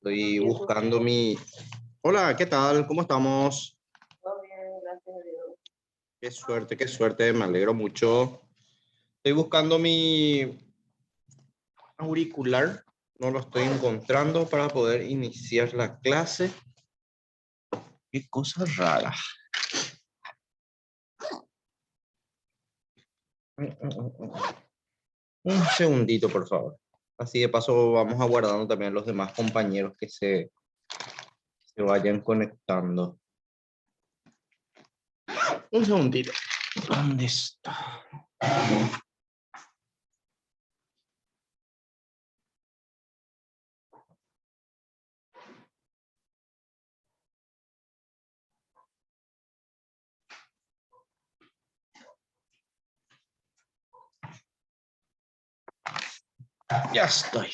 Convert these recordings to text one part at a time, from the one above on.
Estoy Bien, ¿tú? buscando mi... Hola, ¿qué tal? ¿Cómo estamos? Todo bien, gracias a Dios. Qué suerte, me alegro mucho. Estoy buscando mi auricular, no lo estoy encontrando para poder iniciar la clase. Qué cosa rara. Un segundito, por favor. Así de paso vamos aguardando también a los demás compañeros que se vayan conectando. Un segundito. ¿Dónde está? Ya estoy.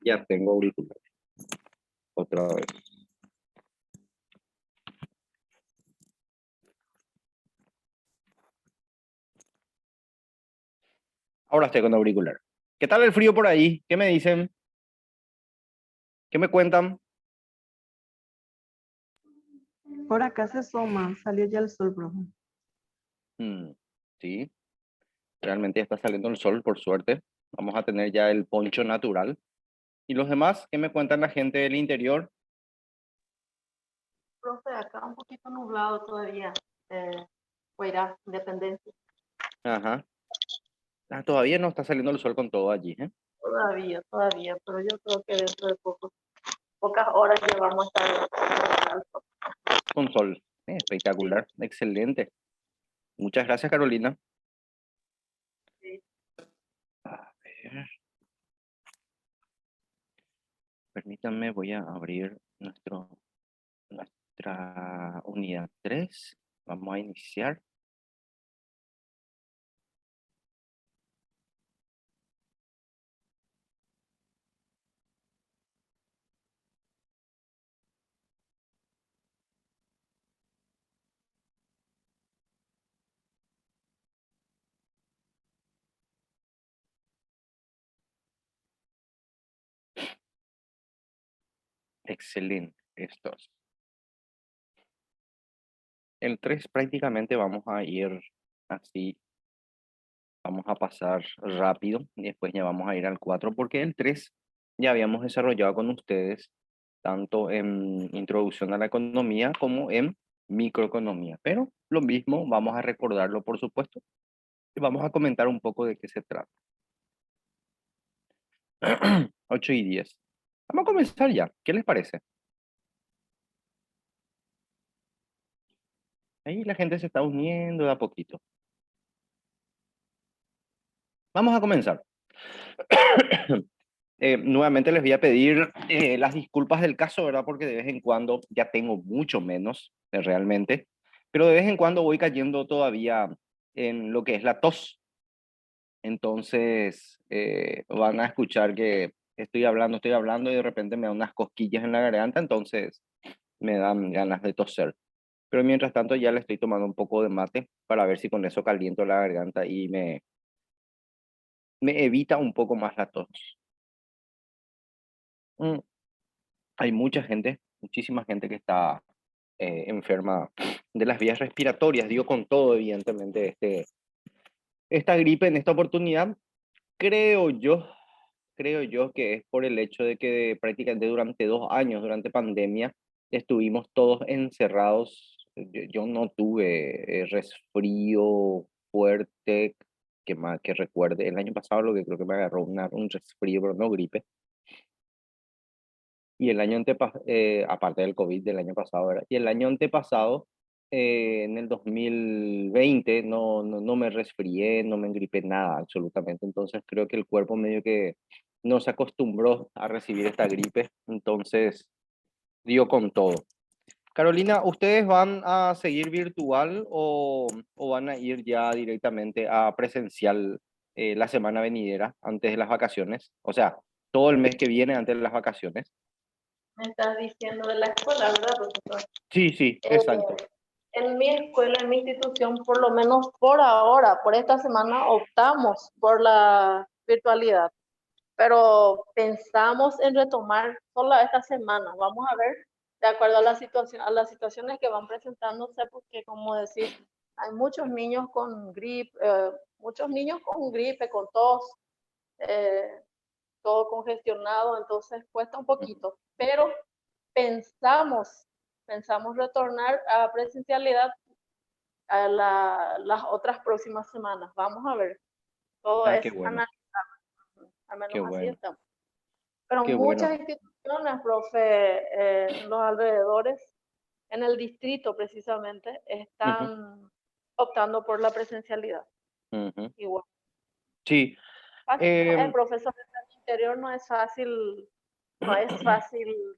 Ya tengo auricular. Otra vez. Ahora estoy con auricular. ¿Qué tal el frío por ahí? ¿Qué me dicen? ¿Qué me cuentan? Por acá se asoma, salió ya el sol, profe. Sí, realmente ya está saliendo el sol, por suerte. Vamos a tener ya el poncho natural. ¿Y los demás? ¿Qué me cuentan la gente del interior? Profe, acá un poquito nublado todavía. Fuera, Independencia. Ajá. Todavía no está saliendo el sol con todo allí, ¿eh? Todavía, pero yo creo que dentro de pocas horas ya vamos a estar. Con sol. Espectacular, excelente. Muchas gracias, Carolina. Sí. A ver. Permítanme, voy a abrir nuestra unidad 3. Vamos a iniciar. Excelente, estos. El 3 prácticamente vamos a ir así, vamos a pasar rápido y después ya vamos a ir al 4 porque el 3 ya habíamos desarrollado con ustedes tanto en introducción a la economía como en microeconomía. Pero lo mismo, vamos a recordarlo por supuesto y vamos a comentar un poco de qué se trata. 8 y 10. Vamos a comenzar ya. ¿Qué les parece? Ahí la gente se está uniendo de a poquito. Vamos a comenzar. Nuevamente les voy a pedir las disculpas del caso, ¿verdad? Porque de vez en cuando ya tengo mucho menos realmente, pero de vez en cuando voy cayendo todavía en lo que es la tos. Entonces van a escuchar que estoy hablando y de repente me da unas cosquillas en la garganta, entonces me dan ganas de toser. Pero mientras tanto ya le estoy tomando un poco de mate para ver si con eso caliento la garganta y me evita un poco más la tos. Mm, Hay mucha gente, muchísima gente que está enferma de las vías respiratorias, digo con todo, evidentemente, esta gripe en esta oportunidad, creo yo, creo yo que es por el hecho de que prácticamente durante 2 años, durante pandemia, estuvimos todos encerrados. Yo no tuve resfrío fuerte que recuerde. El año pasado lo que creo que me agarró un resfrío, pero no gripe. Y el año antepasado, aparte del COVID del año pasado, ¿verdad? Y el año antepasado, en el 2020, no me resfrié, no me engripé nada, absolutamente. Entonces creo que el cuerpo medio que no se acostumbró a recibir esta gripe, entonces dio con todo. Carolina, ¿ustedes van a seguir virtual o van a ir ya directamente a presencial la semana venidera, antes de las vacaciones? O sea, todo el mes que viene antes de las vacaciones. Me estás diciendo de la escuela, ¿verdad, profesor? Sí, sí, Eh, exacto. en mi escuela, en mi institución, por lo menos por ahora, por esta semana, optamos por la virtualidad, pero pensamos en retomar solo esta semana. Vamos a ver, de acuerdo a la situación, a las situaciones que van presentándose, porque como decís, hay muchos niños con gripe, con tos, eh, todo congestionado, entonces cuesta un poquito, pero pensamos, pensamos retornar a presencialidad a las otras próximas semanas. Vamos a ver, todo Ah, es qué bueno, analizar, al qué menos así bueno, estamos. Pero qué bueno. muchas instituciones, profe, en los alrededores, en el distrito precisamente, Ujú, están optando por la presencialidad. ujú. Igual. Sí, Fácil no es, em, profesor, en el interior no es fácil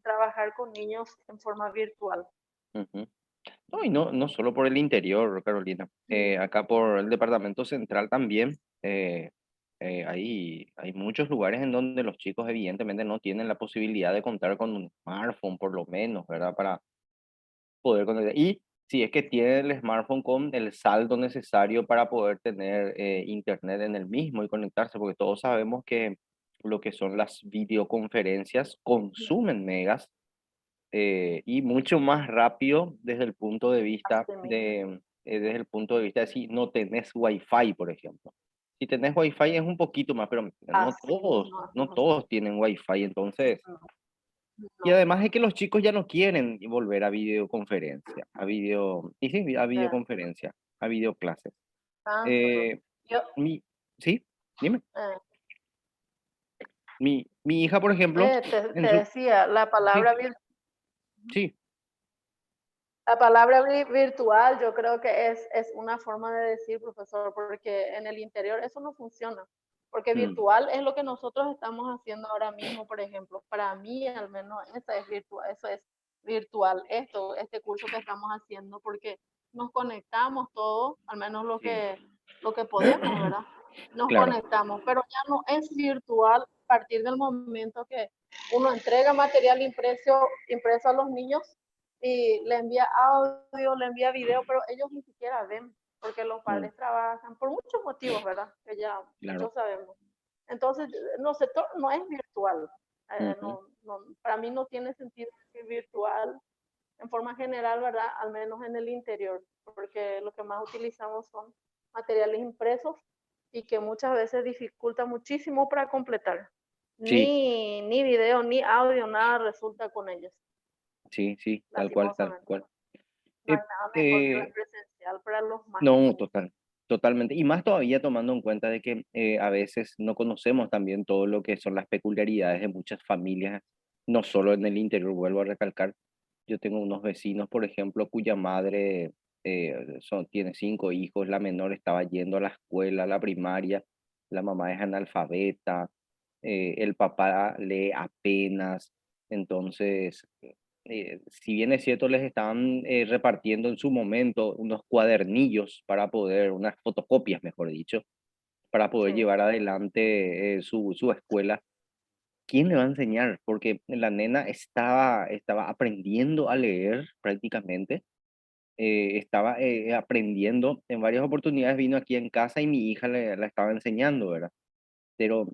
trabajar con niños en forma virtual. ujú. No, y no solo por el interior, Carolina. Acá por el departamento central también hay muchos lugares en donde los chicos evidentemente no tienen la posibilidad de contar con un smartphone, por lo menos, ¿verdad? Para poder conectar. Y si es que tienen el smartphone con el saldo necesario para poder tener internet en el mismo y conectarse, porque todos sabemos que lo que son las videoconferencias consumen megas y mucho más rápido desde el punto de vista Así mismo. desde el punto de vista de si no tenés wifi, por ejemplo. Si tenés wifi es un poquito más, pero Así mismo, no todos tienen wifi, entonces, no, y no, además es que los chicos ya no quieren volver a videoconferencia, y sí, a eh, videoconferencia, a videoclases. cansa, profe. Eh, Yo, sí, dime, eh, mi hija, por ejemplo, te en su, decía, sí, sí, la palabra virtual yo creo que es una forma de decir, profesor, porque en el interior eso no funciona. Porque mm, virtual es lo que nosotros estamos haciendo ahora mismo, por ejemplo. Para mí, al menos, esa es virtual, eso es virtual, este curso que estamos haciendo, porque nos conectamos todos, al menos sí, lo que podemos, ¿verdad? Nos claro, conectamos, pero ya no es virtual a partir del momento que uno entrega material impreso a los niños y le envía audio, le envía video, pero ellos ni siquiera ven, porque los mm, padres trabajan por muchos motivos, ¿verdad? Que ya claro. muchos sabemos. Entonces, no sé, no es virtual. Ujú. Para mí no tiene sentido decir virtual en forma general, ¿verdad? Al menos en el interior, porque lo que más utilizamos son materiales impresos y que muchas veces dificulta muchísimo para completar. Sí, Ni video, ni audio, nada resulta con ellos, sí, sí, tal cual, tal lastimosamente. cual. No hay Eh, nada mejor que la eh, presencial para los más no, pequeños. totalmente. Y más todavía tomando en cuenta de que a veces no conocemos también todo lo que son las peculiaridades de muchas familias, no solo en el interior, vuelvo a recalcar. Yo tengo unos vecinos, por ejemplo, cuya madre tiene 5 hijos, la menor estaba yendo a la escuela, a la primaria, la mamá es analfabeta, el papá lee apenas, entonces si bien es cierto, les estaban repartiendo en su momento unos cuadernillos para poder, unas fotocopias, mejor dicho, para poder Sí, llevar adelante su escuela. ¿Quién le va a enseñar? Porque la nena estaba aprendiendo a leer prácticamente, estaba aprendiendo, en varias oportunidades vino aquí en casa y mi hija la estaba enseñando, ¿verdad? Pero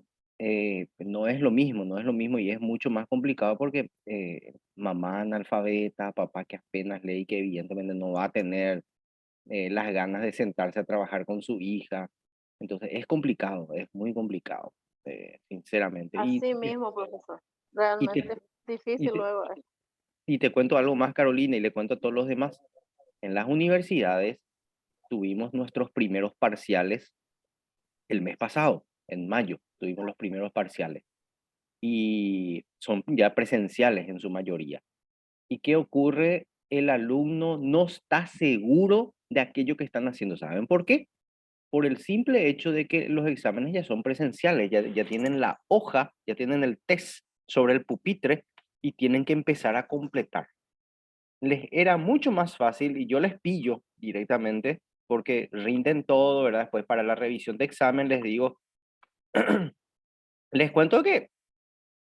no es lo mismo, no es lo mismo y es mucho más complicado porque mamá analfabeta, papá que apenas lee y que evidentemente no va a tener las ganas de sentarse a trabajar con su hija. Entonces es complicado, es muy complicado, sinceramente. así mismo, profesor. Y te, Realmente es y difícil te, luego. y te cuento algo más, Carolina, y le cuento a todos los demás. En las universidades tuvimos nuestros primeros parciales el mes pasado, en mayo, tuvimos los primeros parciales. Y son ya presenciales en su mayoría. ¿Y qué ocurre? El alumno no está seguro de aquello que están haciendo. ¿Saben por qué? Por el simple hecho de que los exámenes ya son presenciales, ya tienen la hoja, ya tienen el test sobre el pupitre y tienen que empezar a completar. Les era mucho más fácil y yo les pillo directamente porque rinden todo, ¿verdad? Después para la revisión de examen les digo, les cuento que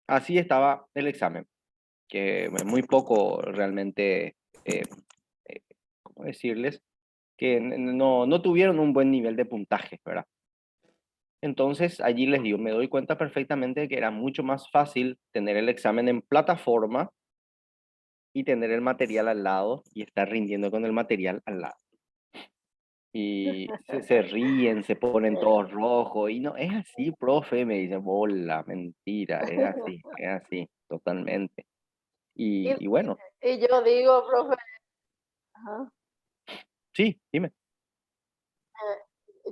así estaba el examen. que muy poco realmente, eh, ¿cómo decirles? Que no tuvieron un buen nivel de puntaje, ¿verdad? Entonces allí les digo, me doy cuenta perfectamente de que era mucho más fácil tener el examen en plataforma y tener el material al lado y estar rindiendo con el material al lado. Y se ríen, se ponen todos rojos y no, es así, profe, me dicen, bola, mentira, es así, totalmente. Y, Y bueno, y yo digo, profe, ajá, sí, dime.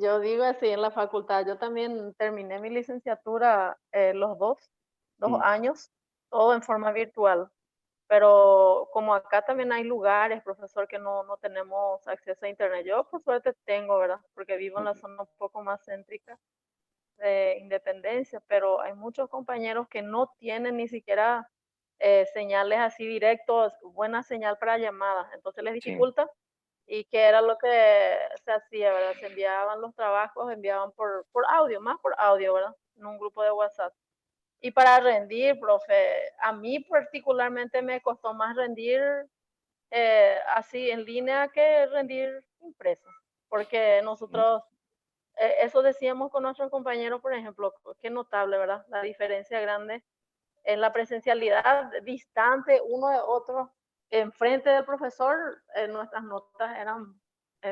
yo digo así en la facultad, yo también terminé mi licenciatura los dos Mm, años, todo en forma virtual. Pero como acá también hay lugares, profesor, que no tenemos acceso a internet, yo por suerte tengo, ¿verdad? Porque vivo en la ujú, zona un poco más céntrica de Independencia, pero hay muchos compañeros que no tienen ni siquiera señales así directos, buena señal para llamadas, entonces les sí, dificulta. ¿Y qué era lo que se hacía, verdad? Se enviaban los trabajos, enviaban por audio, más por audio, ¿verdad? En un grupo de WhatsApp. Y para rendir, profe, a mí particularmente me costó más rendir así en línea que rendir impreso, porque mm, nosotros, eso decíamos con nuestros compañeros, por ejemplo, qué notable, ¿verdad? La diferencia grande en la presencialidad, distante uno de otro, enfrente del profesor, nuestras notas eran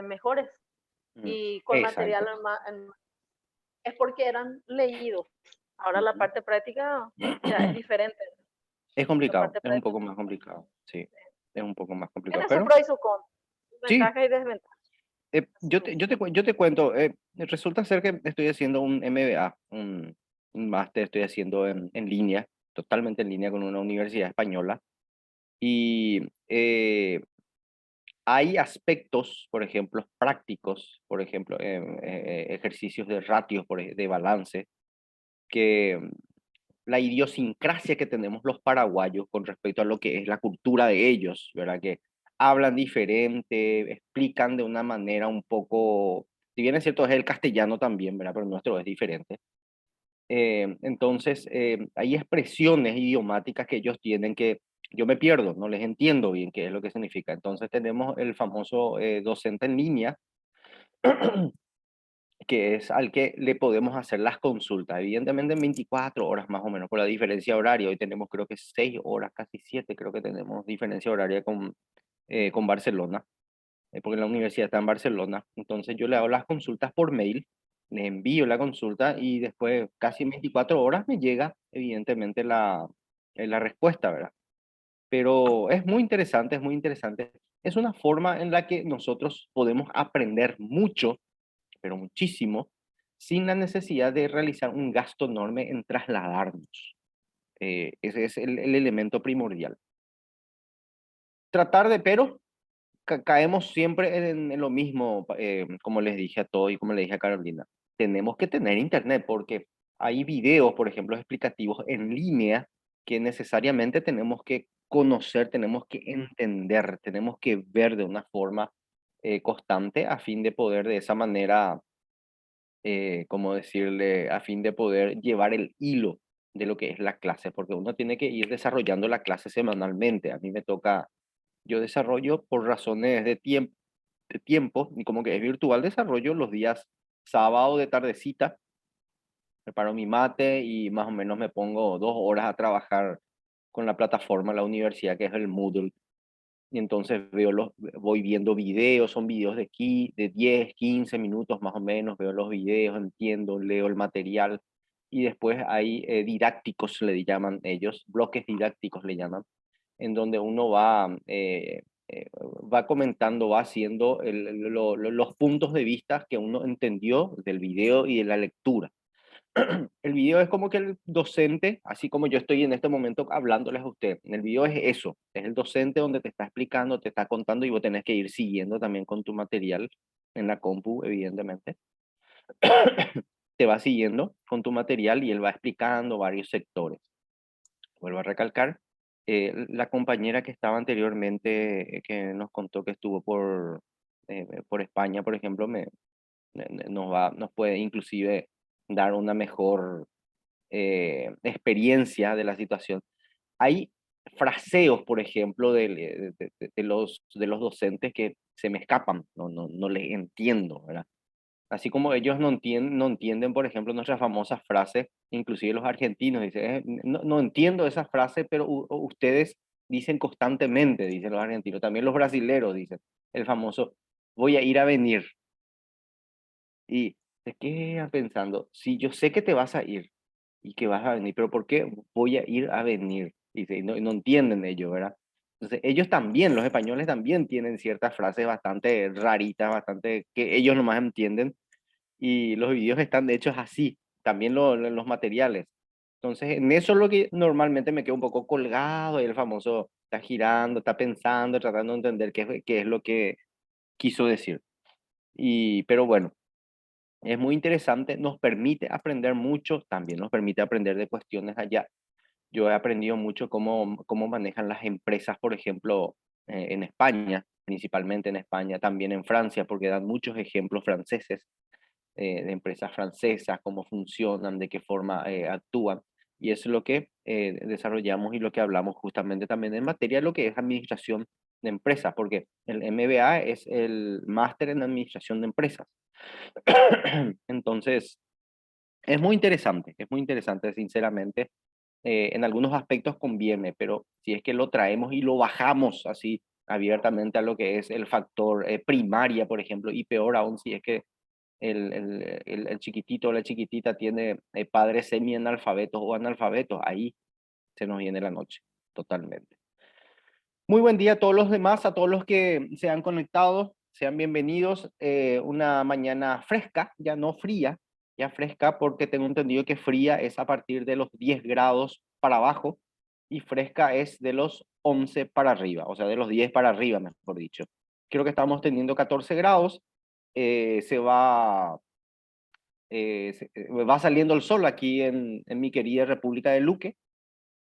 mejores mm, y con material exacto. es porque eran leídos. Ahora la Ujú. parte práctica ya es diferente. Es La complicado, parte es un práctica poco más complicado, sí, es un poco más complicado, tiene su pero pro y su contra, sí, ventajas y desventajas. Así mismo. yo te cuento, resulta ser que estoy haciendo un MBA, un máster, estoy haciendo en línea, totalmente en línea con una universidad española, y hay aspectos, por ejemplo, prácticos, por ejemplo, ejercicios de ratios, de balance, que la idiosincrasia que tenemos los paraguayos con respecto a lo que es la cultura de ellos, ¿verdad? Que hablan diferente, explican de una manera un poco, si bien es cierto, es el castellano también, ¿verdad? Pero el nuestro es diferente. Entonces, hay expresiones idiomáticas que ellos tienen que yo me pierdo, no les entiendo bien qué es lo que significa. Entonces tenemos el famoso docente en línea, que es al que le podemos hacer las consultas. Evidentemente en 24 horas más o menos, por la diferencia horaria. Hoy tenemos creo que 6 horas, casi 7 creo que tenemos diferencia horaria con Barcelona, porque la universidad está en Barcelona. Entonces yo le hago las consultas por mail, le envío la consulta y después casi en 24 horas me llega evidentemente la respuesta, ¿verdad? Pero es muy interesante, es muy interesante. Es una forma en la que nosotros podemos aprender mucho, pero muchísimo, sin la necesidad de realizar un gasto enorme en trasladarnos. Ese es el elemento primordial. Tratar de, pero caemos siempre en lo mismo, como les dije a todos y como le dije a Carolina. Tenemos que tener internet porque hay videos, por ejemplo, explicativos en línea que necesariamente tenemos que conocer, tenemos que entender, tenemos que ver de una forma constante a fin de poder de esa manera ¿cómo decirle? A fin de poder llevar el hilo de lo que es la clase, porque uno tiene que ir desarrollando la clase semanalmente. A mí me toca, yo desarrollo por razones de tiempo, y como que es virtual, desarrollo los días sábado de tardecita, preparo mi mate y más o menos me pongo 2 horas a trabajar con la plataforma de la universidad, que es el Moodle. Y entonces voy viendo videos, son videos de 10, 15 minutos más o menos, veo los videos, entiendo, leo el material y después hay didácticos, le llaman ellos, bloques didácticos le llaman, en donde uno va comentando, va haciendo los puntos de vista que uno entendió del video y de la lectura. El video es como que el docente, así como yo estoy en este momento hablándoles a usted, en el video es eso, es el docente donde te está explicando, te está contando y vos tenés que ir siguiendo también con tu material en la compu, evidentemente. Te va siguiendo con tu material y él va explicando varios sectores. Vuelvo a recalcar, la compañera que estaba anteriormente, que nos contó que estuvo por España, por ejemplo, nos puede inclusive dar una mejor experiencia de la situación. Hay fraseos, por ejemplo, de los docentes que se me escapan, no les entiendo, ¿verdad? Así como ellos no entienden, por ejemplo, nuestras famosas frases, inclusive los argentinos dicen, no entiendo esa frase, pero ustedes dicen constantemente", dicen los argentinos. También los brasileros dicen, el famoso, voy a ir a venir. Y te quedas pensando, si yo sé que te vas a ir y que vas a venir, pero ¿por qué voy a ir a venir? Dice, y no entienden ellos, ¿verdad? Entonces, ellos también, los españoles también tienen ciertas frases bastante raritas, bastante que ellos nomás entienden, y los videos están hechos así, también los materiales. Entonces, en eso es lo que normalmente me quedo un poco colgado, y el famoso está girando, está pensando, tratando de entender qué es lo que quiso decir. Pero bueno, es muy interesante, nos permite aprender mucho, también nos permite aprender de cuestiones allá. Yo he aprendido mucho cómo manejan las empresas, por ejemplo, en España, principalmente en España, también en Francia, porque dan muchos ejemplos franceses, de empresas francesas, cómo funcionan, de qué forma actúan. Y eso es lo que desarrollamos y lo que hablamos justamente también en materia de lo que es administración de empresas, porque el MBA es el máster en administración de empresas. Entonces, es muy interesante, sinceramente. En algunos aspectos conviene, pero si es que lo traemos y lo bajamos así abiertamente a lo que es el factor primaria, por ejemplo, y peor aún si es que el chiquitito o la chiquitita tiene padres semi-analfabetos o analfabetos, ahí se nos viene la noche, totalmente. Muy buen día a todos los demás, a todos los que se han conectado, sean bienvenidos. Una mañana fresca, ya no fría, ya fresca, porque tengo entendido que fría es a partir de los 10 grados para abajo y fresca es de los 11 para arriba, o sea, de los 10 para arriba, mejor dicho. Creo que estamos teniendo 14 grados, se va va saliendo el sol aquí en mi querida República de Luque.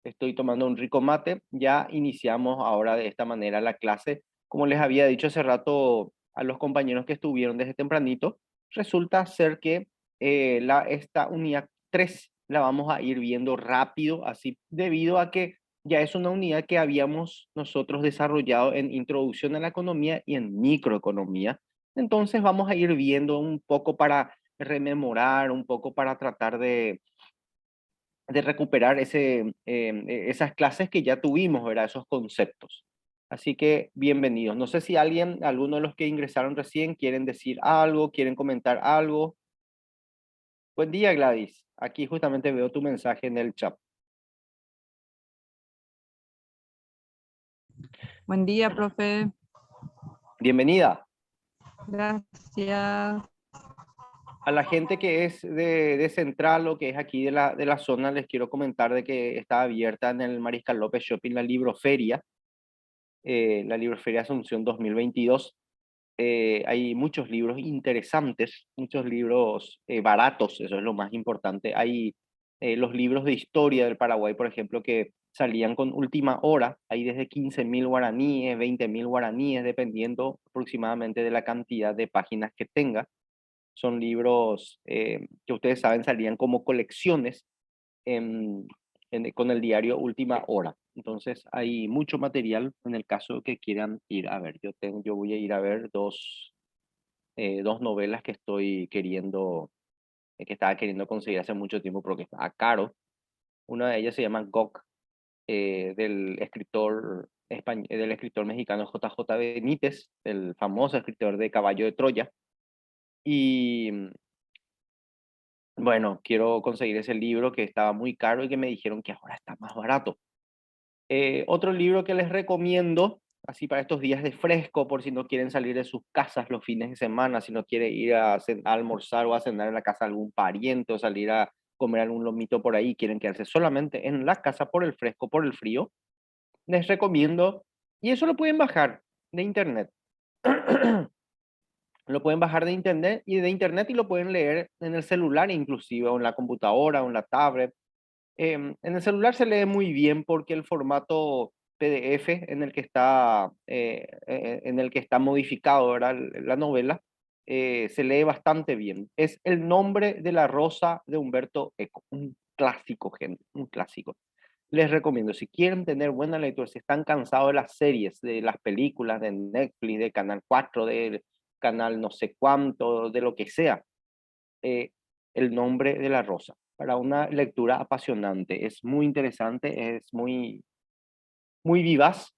Estoy tomando un rico mate. Ya iniciamos ahora de esta manera la clase. Como les había dicho hace rato a los compañeros que estuvieron desde tempranito, resulta ser que esta unidad 3 la vamos a ir viendo rápido, así debido a que ya es una unidad que habíamos nosotros desarrollado en Introducción a la Economía y en Microeconomía. Entonces vamos a ir viendo un poco para rememorar, un poco para tratar de recuperar esas clases que ya tuvimos, ¿verdad? Esos conceptos. Así que bienvenidos. No sé si alguno de los que ingresaron recién, quieren decir algo, quieren comentar algo. Buen día, Gladys. Aquí justamente veo tu mensaje en el chat. Buen día, profe. Bienvenida. Gracias. A la gente que es de Central o que es aquí de la zona, les quiero comentar de que está abierta en el Mariscal López Shopping la Libroferia Asunción 2022. Hay muchos libros interesantes, muchos libros baratos, eso es lo más importante. Hay los libros de historia del Paraguay, por ejemplo, que salían con última hora, hay desde 15.000 guaraníes, 20.000 guaraníes, dependiendo aproximadamente de la cantidad de páginas que tenga. Son libros que ustedes saben salían como colecciones en, con el diario Última Hora. Entonces hay mucho material en el caso que quieran ir a ver. Yo voy a ir a ver dos novelas que estoy queriendo, que estaba queriendo conseguir hace mucho tiempo porque está caro. Una de ellas se llama Gok, del escritor mexicano J.J. Benítez, el famoso escritor de Caballo de Troya. Y bueno, quiero conseguir ese libro que estaba muy caro y que me dijeron que ahora está más barato. Otro libro que les recomiendo, así para estos días de fresco, por si no quieren salir de sus casas los fines de semana, si no quieren ir a almorzar o a cenar en la casa de algún pariente o salir a comer algún lomito por ahí, quieren quedarse solamente en la casa por el fresco, por el frío, les recomiendo, y eso lo pueden bajar de internet. Lo pueden bajar de internet y lo pueden leer en el celular inclusive, o en la computadora, o en la tablet. En el celular se lee muy bien porque el formato PDF en el que está modificado, ¿verdad? La novela, se lee bastante bien. Es El nombre de la rosa de Humberto Eco, un clásico, gente, un clásico. les recomiendo, si quieren tener buena lectura, si están cansados de las series, de las películas, de Netflix, de Canal 4, de Canal no sé cuánto, de lo que sea, eh, El nombre de la rosa, para una lectura apasionante. Es muy interesante, es muy vivaz,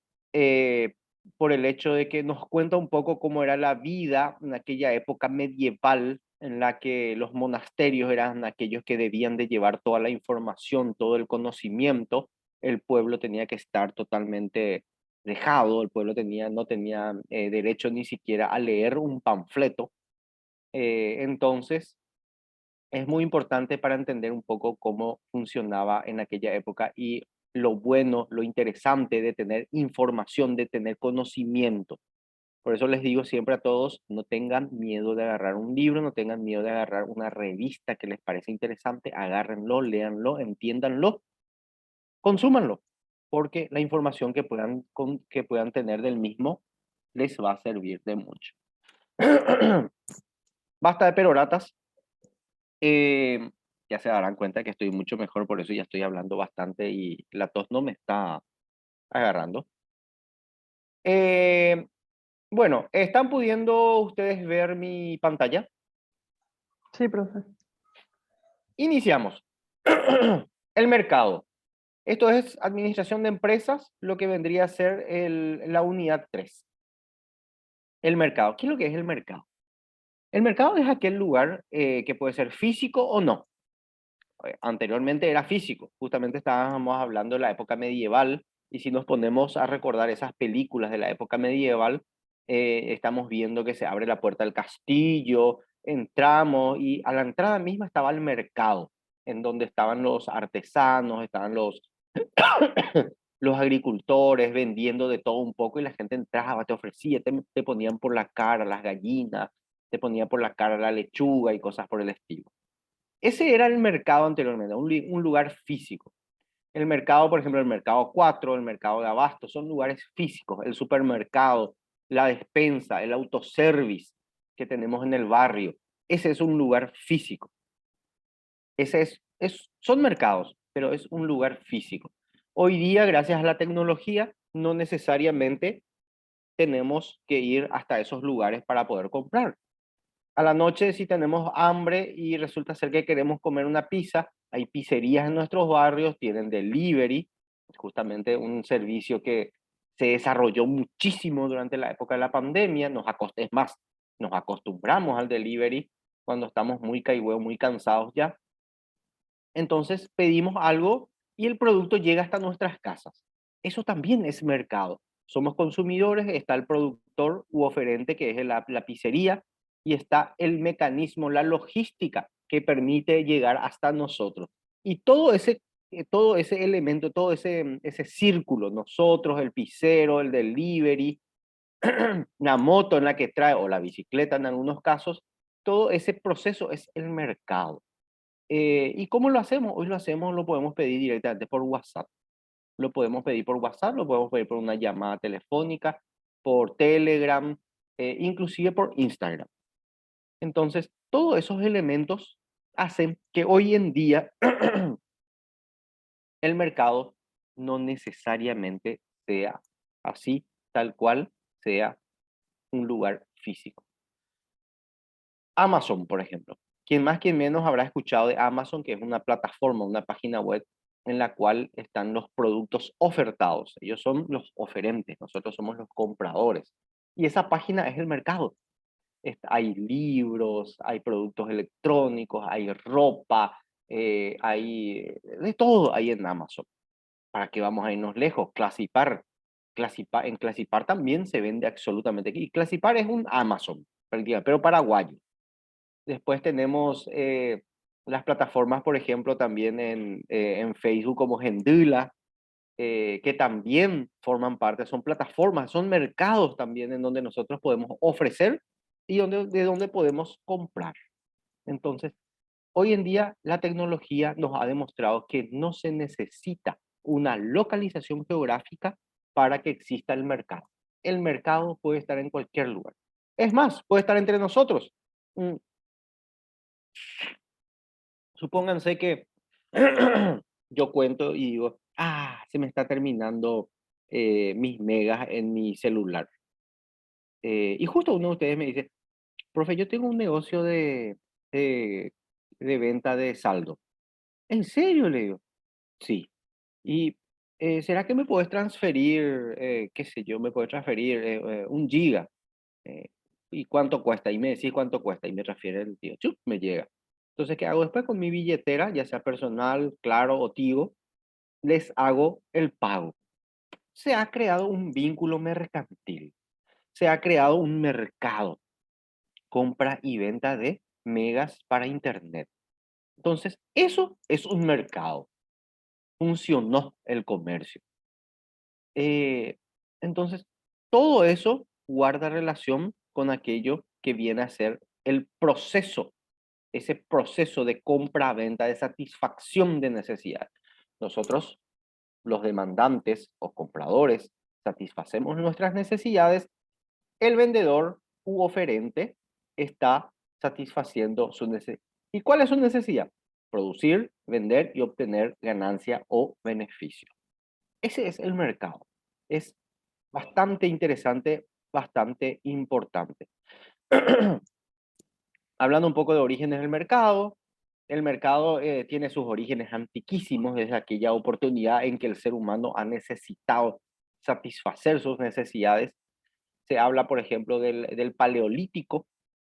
por el hecho de que nos cuenta un poco cómo era la vida en aquella época medieval en la que los monasterios eran aquellos que debían de llevar toda la información, todo el conocimiento. El pueblo tenía que estar totalmente dejado, el pueblo no tenía derecho ni siquiera a leer un panfleto. Entonces, es muy importante para entender un poco cómo funcionaba en aquella época y lo bueno, lo interesante de tener información, de tener conocimiento. Por eso les digo siempre a todos, no tengan miedo de agarrar un libro, no tengan miedo de agarrar una revista que les parece interesante, agárrenlo, léanlo, entiéndanlo, consúmanlo, porque la información que puedan tener del mismo les va a servir de mucho. Basta de peroratas. Eh, ya se darán cuenta que estoy mucho mejor, por eso ya estoy hablando bastante y la tos no me está agarrando. Eh, bueno, ¿están pudiendo ustedes ver mi pantalla? Sí, profe. Iniciamos. El mercado. Esto es administración de empresas, lo que vendría a ser la unidad 3. El mercado. ¿Qué es lo que es el mercado? El mercado es aquel lugar que puede ser físico o no. Anteriormente era físico, justamente estábamos hablando de la época medieval, y si nos ponemos a recordar esas películas de la época medieval, estamos viendo que se abre la puerta del castillo, entramos y a la entrada misma estaba el mercado, en donde estaban los artesanos, estaban los agricultores vendiendo de todo un poco y la gente entraba, te ofrecía, te ponían por la cara las gallinas, te ponían por la cara la lechuga y cosas por el estilo. Ese era el mercado anteriormente, un lugar físico. El mercado, por ejemplo, el mercado 4, el mercado de abasto, son lugares físicos. El supermercado, la despensa, el autoservice que tenemos en el barrio, ese es un lugar físico. Son mercados, pero es un lugar físico. Hoy día, gracias a la tecnología, no necesariamente tenemos que ir hasta esos lugares para poder comprar. A la noche, si tenemos hambre y resulta ser que queremos comer una pizza, hay pizzerías en nuestros barrios, tienen delivery, justamente un servicio que se desarrolló muchísimo durante la época de la pandemia. Es más, nos acostumbramos al delivery cuando estamos muy caigüeos, muy cansados ya. Entonces pedimos algo y el producto llega hasta nuestras casas. Eso también es mercado. Somos consumidores, está el productor u oferente que es la pizzería y está el mecanismo, la logística que permite llegar hasta nosotros. Y todo ese elemento, todo ese círculo, nosotros, el pizzero, el delivery, la moto en la que trae o la bicicleta en algunos casos, todo ese proceso es el mercado. ¿Y cómo lo hacemos? Hoy lo podemos pedir directamente por WhatsApp. Lo podemos pedir por WhatsApp, lo podemos pedir por una llamada telefónica, por Telegram, inclusive por Instagram. Entonces, todos esos elementos hacen que hoy en día el mercado no necesariamente sea así, tal cual sea un lugar físico. Amazon, por ejemplo. Quien más, quien menos habrá escuchado de Amazon, que es una plataforma, una página web en la cual están los productos ofertados. Ellos son los oferentes, nosotros somos los compradores. Y esa página es el mercado. Hay libros, hay productos electrónicos, hay ropa, hay de todo ahí en Amazon. ¿Para qué vamos a irnos lejos? Classipar. En Classipar también se vende absolutamente. Y Classipar es un Amazon, prácticamente, pero paraguayo. Después tenemos las plataformas, por ejemplo, también en Facebook como Gendula, que también forman parte, son plataformas, son mercados también en donde nosotros podemos ofrecer y de donde podemos comprar. Entonces, hoy en día la tecnología nos ha demostrado que no se necesita una localización geográfica para que exista el mercado. El mercado puede estar en cualquier lugar. Es más, puede estar entre nosotros. Supónganse que yo cuento y digo, se me está terminando mis megas en mi celular. Y justo uno de ustedes me dice, profe, yo tengo un negocio de, de venta de saldo. ¿En serio? Le digo, sí. Y ¿será que me puedes transferir, qué sé yo, me puedes transferir 1 giga? Eh, ¿Y cuánto cuesta? Y me decís cuánto cuesta y me transfiere el tío. ¡Chup! Me llega. Entonces, ¿qué hago después con mi billetera, ya sea personal, Claro o Tigo? Les hago el pago. Se ha creado un vínculo mercantil. Se ha creado un mercado, compra y venta de megas para Internet. Entonces, eso es un mercado. Funcionó el comercio. Eh, entonces, todo eso guarda relación con aquello que viene a ser el proceso, ese proceso de compra-venta, de satisfacción de necesidad. Nosotros, los demandantes o compradores, satisfacemos nuestras necesidades, el vendedor u oferente está satisfaciendo su necesidad. ¿Y cuál es su necesidad? Producir, vender y obtener ganancia o beneficio. Ese es el mercado. Es bastante interesante, bastante importante. Hablando un poco de orígenes del mercado, el mercado tiene sus orígenes antiquísimos desde aquella oportunidad en que el ser humano ha necesitado satisfacer sus necesidades. Se habla, por ejemplo, del Paleolítico,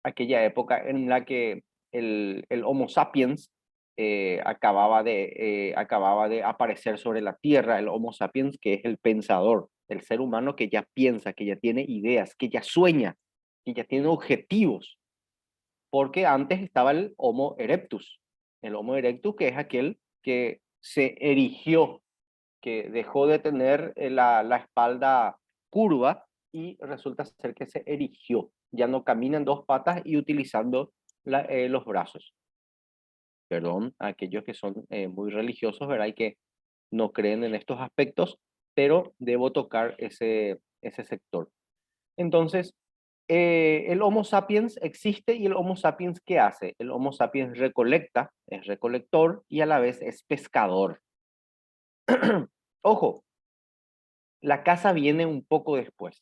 aquella época en la que el Homo sapiens acababa de aparecer sobre la Tierra, el Homo sapiens que es el pensador, el ser humano que ya piensa, que ya tiene ideas, que ya sueña, que ya tiene objetivos, porque antes estaba el Homo erectus que es aquel que se erigió, que dejó de tener la espalda curva y resulta ser que se erigió. Ya no camina en 2 patas y utilizando los brazos. Perdón a aquellos que son muy religiosos, ¿verdad? Y que no creen en estos aspectos, pero debo tocar ese sector. Entonces, el Homo sapiens existe y el Homo sapiens, ¿qué hace? El Homo sapiens recolecta, es recolector y a la vez es pescador. Ojo, la caza viene un poco después.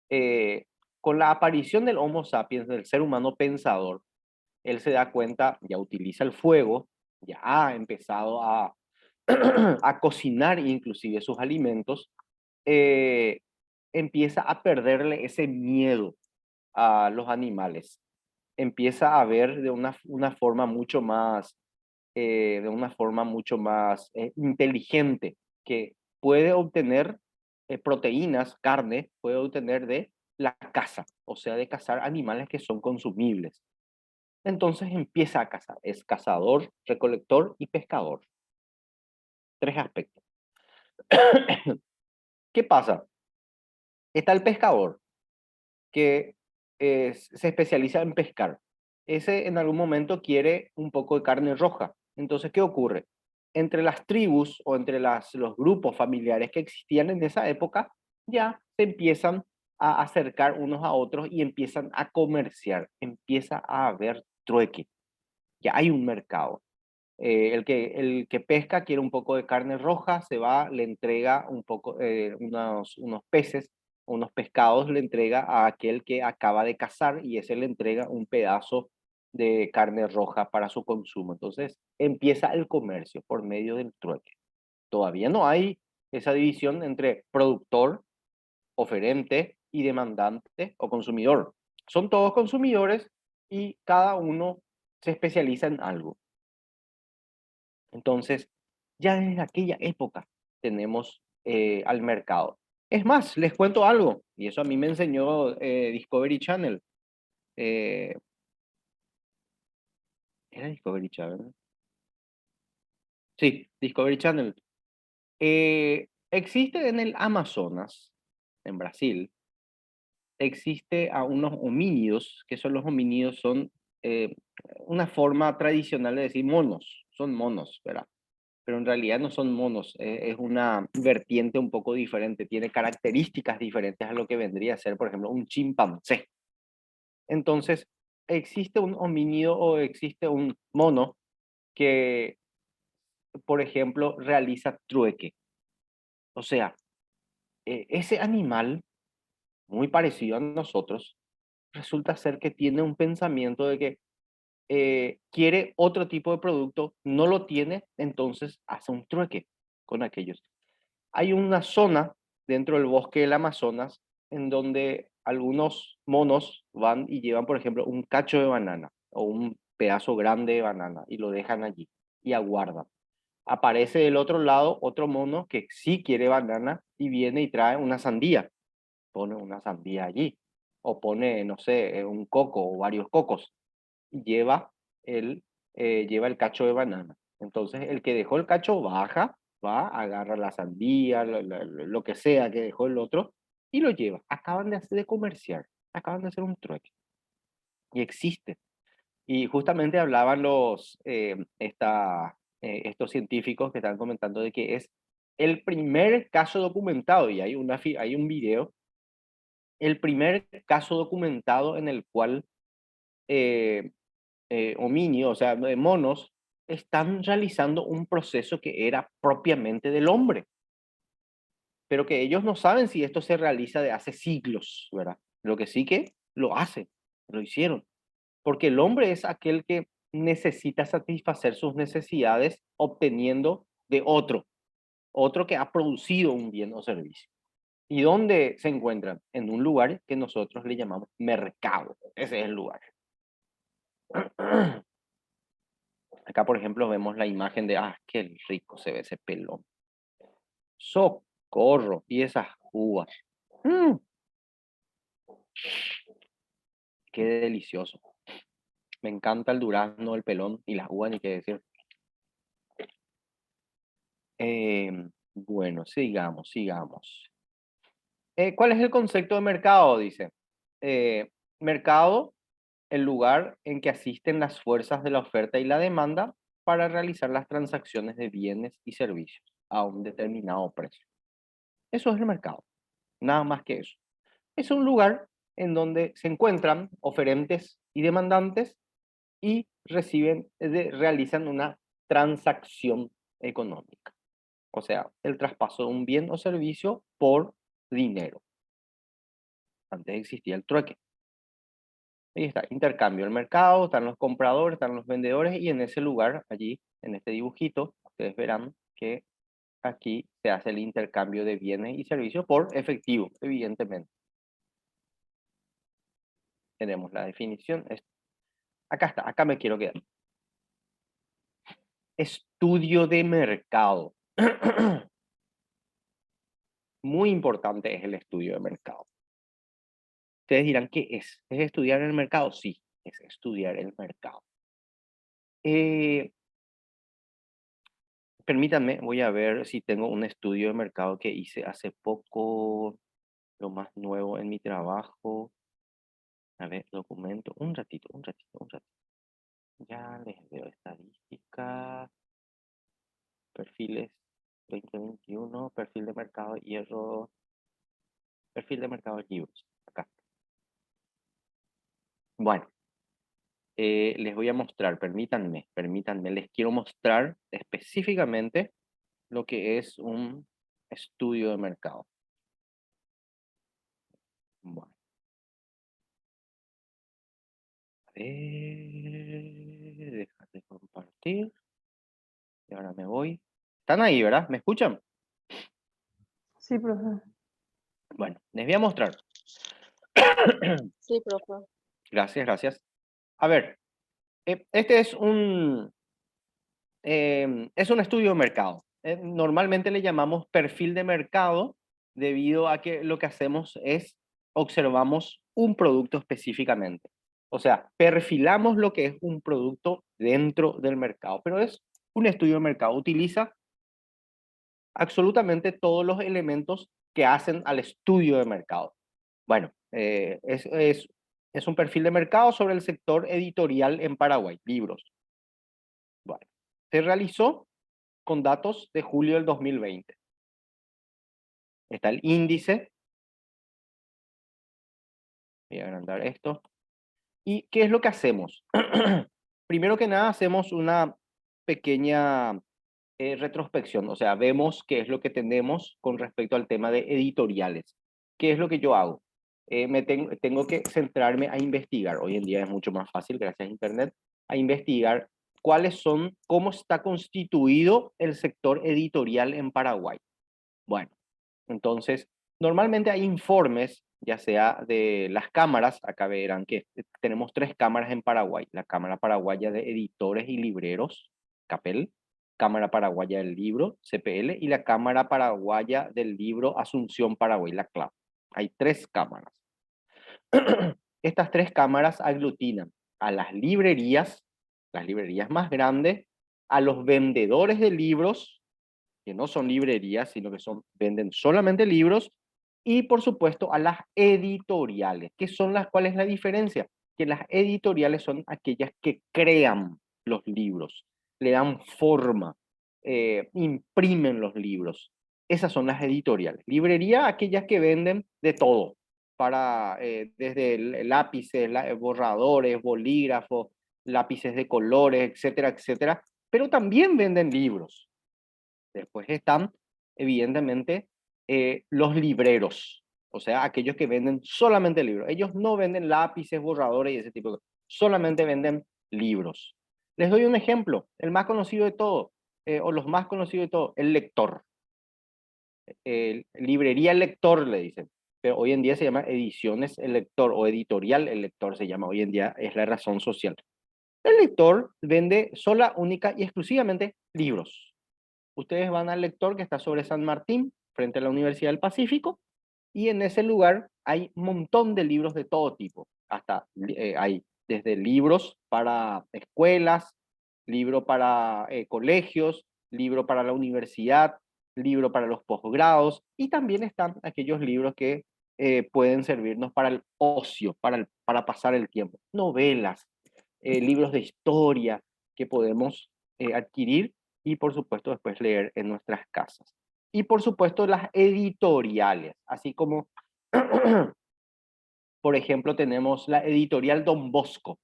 Eh, con la aparición del Homo sapiens, del ser humano pensador, él se da cuenta, ya utiliza el fuego, ya ha empezado a cocinar inclusive sus alimentos, empieza a perderle ese miedo a los animales. Empieza a ver una forma mucho más, inteligente, que puede obtener proteínas, carne, puede obtener de la caza, o sea, de cazar animales que son consumibles. Entonces empieza a cazar, es cazador, recolector y pescador. 3 aspectos. ¿Qué pasa? Está el pescador, que se especializa en pescar. Ese en algún momento quiere un poco de carne roja. Entonces, ¿qué ocurre? Entre las tribus o entre los grupos familiares que existían en esa época, ya se empiezan a acercar unos a otros y empiezan a comerciar, empieza a haber trueque, ya hay un mercado. El que pesca quiere un poco de carne roja, se va, le entrega un poco, unos peces, unos pescados, le entrega a aquel que acaba de cazar y ese le entrega un pedazo de carne roja para su consumo. Entonces empieza el comercio por medio del trueque. Todavía no hay esa división entre productor, oferente y demandante o consumidor. Son todos consumidores y cada uno se especializa en algo. Entonces, ya desde aquella época tenemos al mercado. Es más, les cuento algo, y eso a mí me enseñó Discovery Channel. Eh, ¿Era Discovery Channel? Sí, Discovery Channel. Existe en el Amazonas, en Brasil, existe a unos homínidos, que son los homínidos, son eh, una forma tradicional de decir monos, son monos, ¿verdad? Pero en realidad no son monos, es una vertiente un poco diferente, tiene características diferentes a lo que vendría a ser, por ejemplo, un chimpancé. Entonces, existe un homínido o existe un mono que, por ejemplo, realiza trueque. O sea, ese animal, muy parecido a nosotros, resulta ser que tiene un pensamiento de que quiere otro tipo de producto, no lo tiene, entonces hace un trueque con aquellos. Hay una zona dentro del bosque del Amazonas en donde algunos monos van y llevan, por ejemplo, un cacho de banana o un pedazo grande de banana y lo dejan allí y aguardan. Aparece del otro lado otro mono que sí quiere banana y viene y trae una sandía, pone una sandía allí o pone, no sé, un coco o varios cocos y el, lleva el cacho de banana. Entonces el que dejó el cacho baja, va, agarra la sandía, lo que sea que dejó el otro y lo lleva. Acaban de comerciar, acaban de hacer un trueque y existe. Y justamente hablaban estos científicos que están comentando de que es el primer caso documentado, y hay un video, el primer caso documentado en el cual eh, homínidos, o sea, de monos, están realizando un proceso que era propiamente del hombre, pero que ellos no saben si esto se realiza de hace siglos, ¿verdad? Lo que sí que lo hacen, lo hicieron, porque el hombre es aquel que necesita satisfacer sus necesidades obteniendo de otro que ha producido un bien o servicio. ¿Y dónde se encuentran? En un lugar que nosotros le llamamos mercado. Ese es el lugar. Acá, por ejemplo, vemos la imagen de, qué rico se ve ese pelón. Socorro. Y esas uvas. Mm, qué delicioso. Me encanta el durazno, el pelón y las uvas, ni qué decir. Bueno, sigamos. ¿Cuál es el concepto de mercado? Dice. Mercado, el lugar en que asisten las fuerzas de la oferta y la demanda para realizar las transacciones de bienes y servicios a un determinado precio. Eso es el mercado, nada más que eso. Es un lugar en donde se encuentran oferentes y demandantes y realizan una transacción económica. O sea, el traspaso de un bien o servicio por dinero. Antes existía el trueque. Ahí está, intercambio, el mercado, están los compradores, están los vendedores y en ese lugar, allí, en este dibujito, ustedes verán que aquí se hace el intercambio de bienes y servicios por efectivo, evidentemente. Tenemos la definición. Acá está, acá me quiero quedar. Estudio de mercado. Muy importante es el estudio de mercado. Ustedes dirán, ¿qué es? ¿Es estudiar el mercado? Sí, es estudiar el mercado. Permítanme, voy a ver si tengo un estudio de mercado que hice hace poco, lo más nuevo en mi trabajo. A ver, documento, un ratito. Ya les veo estadística, perfiles 2021, perfil de mercado hierro, perfil de mercado libros. Acá. Bueno, les voy a mostrar, permítanme, les quiero mostrar específicamente lo que es un estudio de mercado. Bueno, a ver, dejar de compartir. Y ahora me voy. Están ahí, ¿verdad? ¿Me escuchan? Sí, profe. Bueno, les voy a mostrar. Sí, profe. Gracias. A ver, este es es un estudio de mercado. Normalmente le llamamos perfil de mercado debido a que lo que hacemos es observamos un producto específicamente. O sea, perfilamos lo que es un producto dentro del mercado, pero es un estudio de mercado. Utiliza absolutamente todos los elementos que hacen al estudio de mercado. Bueno, es un perfil de mercado sobre el sector editorial en Paraguay, libros. Bueno, se realizó con datos de julio del 2020. Está el índice. Voy a agrandar esto. ¿Y qué es lo que hacemos? Primero que nada, hacemos una pequeña retrospección, o sea, vemos qué es lo que tenemos con respecto al tema de editoriales. ¿Qué es lo que yo hago? Tengo que centrarme a investigar. Hoy en día es mucho más fácil, gracias a Internet, a investigar cuáles son, cómo está constituido el sector editorial en Paraguay. Bueno, entonces, normalmente hay informes, ya sea de las cámaras, acá verán que tenemos 3 cámaras en Paraguay: la Cámara Paraguaya de Editores y Libreros, CAPEL; Cámara Paraguaya del Libro, CPL; y la Cámara Paraguaya del Libro Asunción Paraguay, la CLAP. Hay 3 cámaras. Estas 3 cámaras aglutinan a las librerías más grandes, a los vendedores de libros, que no son librerías, sino que venden solamente libros, y por supuesto a las editoriales. ¿Cuál es la diferencia? Que las editoriales son aquellas que crean los libros, le dan forma, imprimen los libros. Esas son las editoriales. Librería, aquellas que venden de todo, desde lápices, borradores, bolígrafos, lápices de colores, etcétera, etcétera, pero también venden libros. Después están, evidentemente, los libreros, o sea, aquellos que venden solamente libros. Ellos no venden lápices, borradores y ese tipo de cosas, solamente venden libros. Les doy un ejemplo, el más conocido de todo, o los más conocidos de todo, El Lector. Librería El Lector le dicen, pero hoy en día se llama Ediciones El Lector, o Editorial El Lector se llama, hoy en día es la razón social. El Lector vende sola, única y exclusivamente libros. Ustedes van al Lector, que está sobre San Martín, frente a la Universidad del Pacífico, y en ese lugar hay un montón de libros de todo tipo. Hay desde libros para escuelas, libro para colegios, libro para la universidad, libro para los posgrados, y también están aquellos libros que pueden servirnos para el ocio, para pasar el tiempo. Novelas, libros de historia que podemos adquirir y por supuesto después leer en nuestras casas. Y por supuesto las editoriales, así como por ejemplo tenemos la editorial Don Bosco.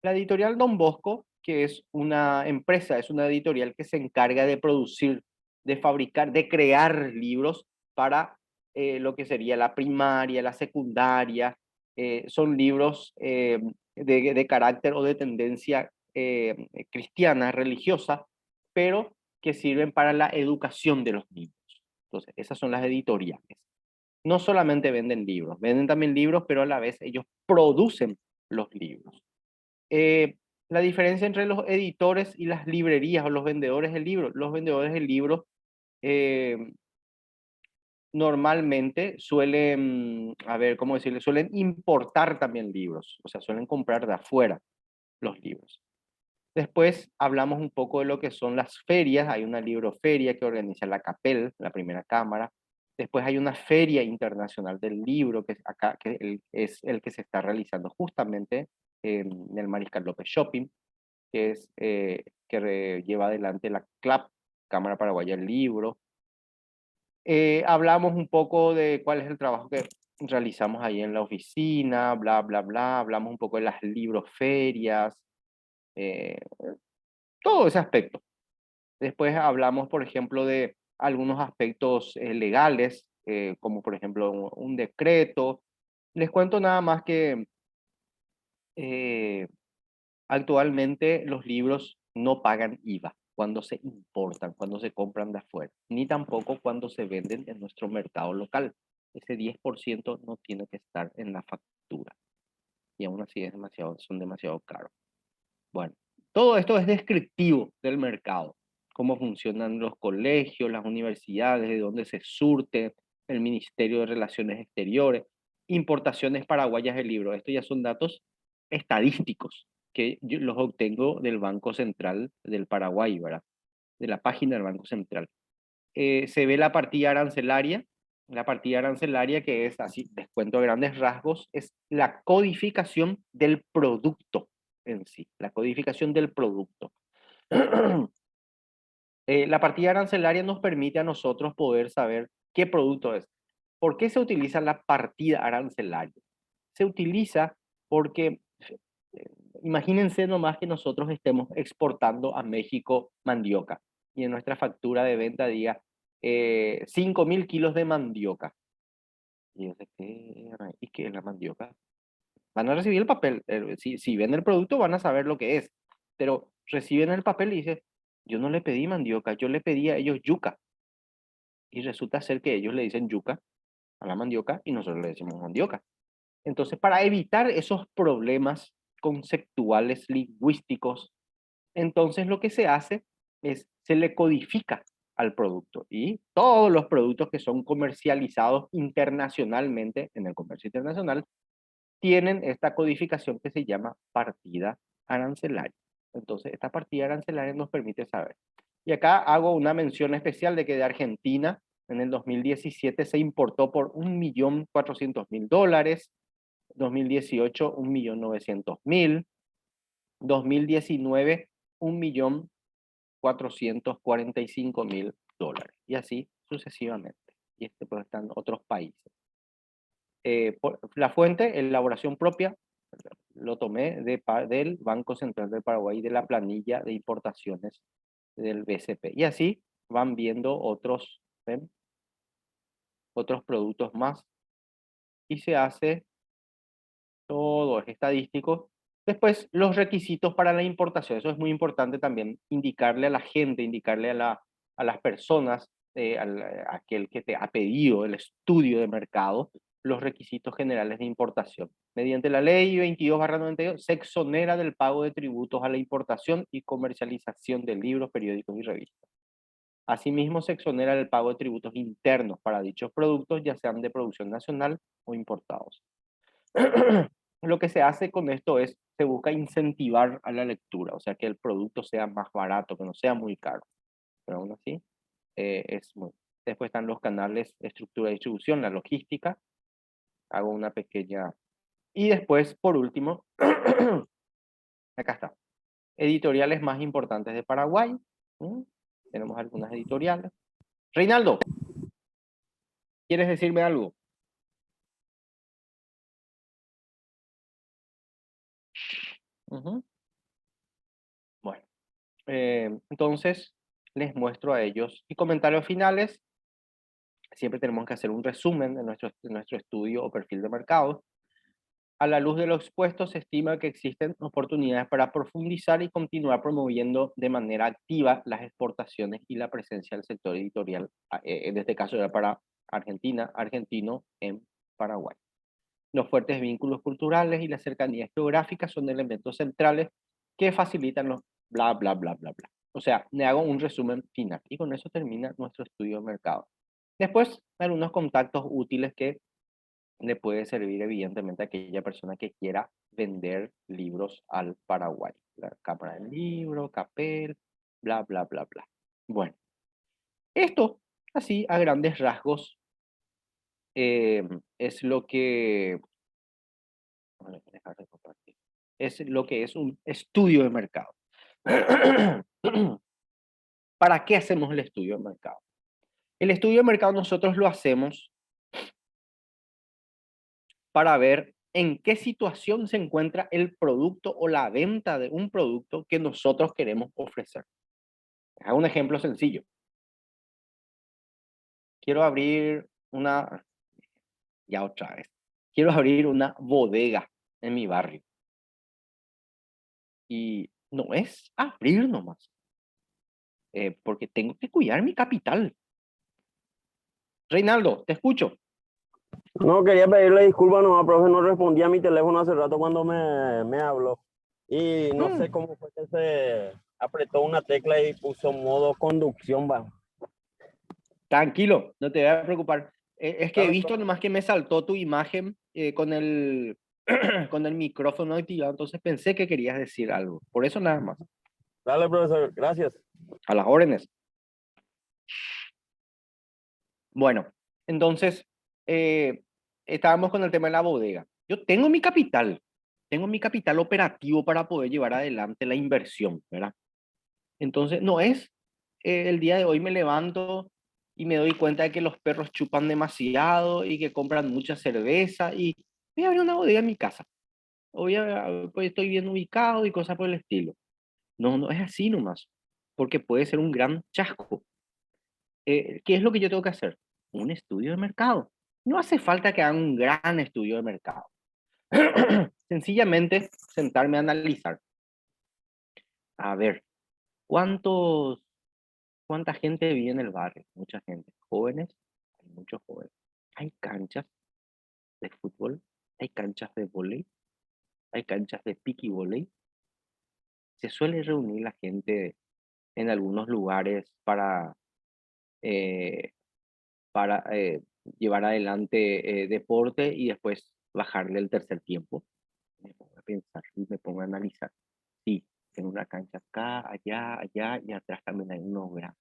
La editorial Don Bosco, que es una empresa, es una editorial que se encarga de producir, de fabricar, de crear libros para lo que sería la primaria, la secundaria. Son libros de carácter o de tendencia cristiana, religiosa, pero que sirven para la educación de los niños. Entonces, esas son las editoriales. No solamente venden libros, venden también libros, pero a la vez ellos producen los libros. La diferencia entre los editores y las librerías o los vendedores de libros. Los vendedores de libros eh, normalmente suelen, a ver, ¿cómo decirle? Suelen importar también libros, o sea, suelen comprar de afuera los libros. Después hablamos un poco de lo que son las ferias. Hay una libroferia que organiza la CAPEL, la primera cámara. Después hay una feria internacional del libro, que es acá, es el que se está realizando justamente en el Mariscal López Shopping, que es lleva adelante la CLAP, Cámara Paraguaya del Libro. Hablamos un poco de cuál es el trabajo que realizamos ahí en la oficina, bla, bla, bla. Hablamos un poco de las libroferias, eh, todo ese aspecto. Después hablamos, por ejemplo, de algunos aspectos legales, como por ejemplo un decreto. Les cuento nada más que eh, actualmente los libros no pagan IVA cuando se importan, cuando se compran de afuera, ni tampoco cuando se venden en nuestro mercado local. Ese 10% no tiene que estar en la factura, y aún así son demasiado caros. Bueno, todo esto es descriptivo del mercado, cómo funcionan los colegios, las universidades, de dónde se surte el Ministerio de Relaciones Exteriores, importaciones paraguayas de libros. Estos ya son datos estadísticos que yo los obtengo del Banco Central del Paraguay, ¿verdad? De la página del Banco Central. Se ve la partida arancelaria que es, así, descuento a grandes rasgos, es la codificación del producto en sí, la codificación del producto. La partida arancelaria nos permite a nosotros poder saber qué producto es. ¿Por qué se utiliza la partida arancelaria? Se utiliza porque, imagínense nomás que nosotros estemos exportando a México mandioca. y en nuestra factura de venta diga 5.000 kilos de mandioca. Y yo sé, ¿y qué es la mandioca? Van a recibir el papel. Si ven el producto van a saber lo que es. Pero reciben el papel y dicen, yo no le pedí mandioca, yo le pedí a ellos yuca. Y resulta ser que ellos le dicen yuca a la mandioca y nosotros le decimos mandioca. Entonces, para evitar esos problemas conceptuales, lingüísticos, entonces lo que se hace es, se le codifica al producto y todos los productos que son comercializados internacionalmente en el comercio internacional tienen esta codificación que se llama partida arancelaria. Entonces, esta partida arancelaria nos permite saber. Y acá hago una mención especial de que de Argentina en el 2017 se importó por $1.400.000, 2018 $1.900.000, 2019 $1.445.000 y así sucesivamente. Y pues están otros países. La fuente, elaboración propia, lo tomé del Banco Central del Paraguay, de la planilla de importaciones del BCP. Y así van viendo otros, ¿ven? Otros productos más. Y se hace todo, es estadístico. Después, los requisitos para la importación. Eso es muy importante también, indicarle a la gente, indicarle a las personas, a aquel que te ha pedido el estudio de mercado, los requisitos generales de importación. Mediante la ley 22/92 se exonera del pago de tributos a la importación y comercialización de libros, periódicos y revistas. Asimismo, se exonera del pago de tributos internos para dichos productos, ya sean de producción nacional o importados. Lo que se hace con esto es, se busca incentivar a la lectura, o sea, que el producto sea más barato, que no sea muy caro. Pero aún así, es muy... Después están los canales de estructura de distribución, la logística. Hago una pequeña... Y después, por último, acá está. Editoriales más importantes de Paraguay. Tenemos algunas editoriales. Reinaldo, ¿quieres decirme algo? Bueno, entonces les muestro a ellos. Y comentarios finales. Siempre tenemos que hacer un resumen de nuestro estudio o perfil de mercado. A la luz de lo expuesto, se estima que existen oportunidades para profundizar y continuar promoviendo de manera activa las exportaciones y la presencia del sector editorial, en este caso era para Argentina, argentino en Paraguay. Los fuertes vínculos culturales y la cercanía geográfica son elementos centrales que facilitan los bla, bla, bla, bla, bla. O sea, le hago un resumen final y con eso termina nuestro estudio de mercado. Después, algunos contactos útiles que le puede servir evidentemente a aquella persona que quiera vender libros al Paraguay. La Cámara del Libro, CAPEL, bla, bla, bla, bla. Bueno, esto, así a grandes rasgos, es lo que... Es lo que es un estudio de mercado. ¿Para qué hacemos el estudio de mercado? El estudio de mercado nosotros lo hacemos para ver en qué situación se encuentra el producto o la venta de un producto que nosotros queremos ofrecer. Hago un ejemplo sencillo. Quiero abrir quiero abrir una bodega en mi barrio. Y no es abrir nomás, porque tengo que cuidar mi capital. Reinaldo, te escucho. No, quería pedirle disculpas nomás, profe, no respondí a mi teléfono hace rato cuando me habló. Y no sé cómo fue que se apretó una tecla y puso modo conducción, va. Tranquilo, no te vayas a preocupar. Es que he Dale, visto profe. nomás que me saltó tu imagen con el, con el micrófono activado, entonces pensé que querías decir algo. Por eso nada más. Dale, profesor, gracias. A las órdenes. Bueno, entonces, estábamos con el tema de la bodega. Yo tengo mi capital operativo para poder llevar adelante la inversión, ¿verdad? Entonces, no es el día de hoy me levanto y me doy cuenta de que los perros chupan demasiado y que compran mucha cerveza y voy a abrir una bodega en mi casa. Pues estoy bien ubicado y cosas por el estilo. No, no es así nomás. porque puede ser un gran chasco. ¿Qué es lo que yo tengo que hacer? Un estudio de mercado. No hace falta que haga un gran estudio de mercado. Sencillamente sentarme a analizar. A ver, ¿cuánta gente vive en el barrio? Mucha gente. Jóvenes, hay muchos jóvenes. Hay canchas de fútbol, hay canchas de vóley, hay canchas de piqui vóley. Se suele reunir la gente en algunos lugares eh, para llevar adelante deporte y después bajarle el tercer tiempo. Me pongo a pensar y me pongo a analizar. Sí, tengo una cancha acá, allá, allá y atrás también hay unos grandes.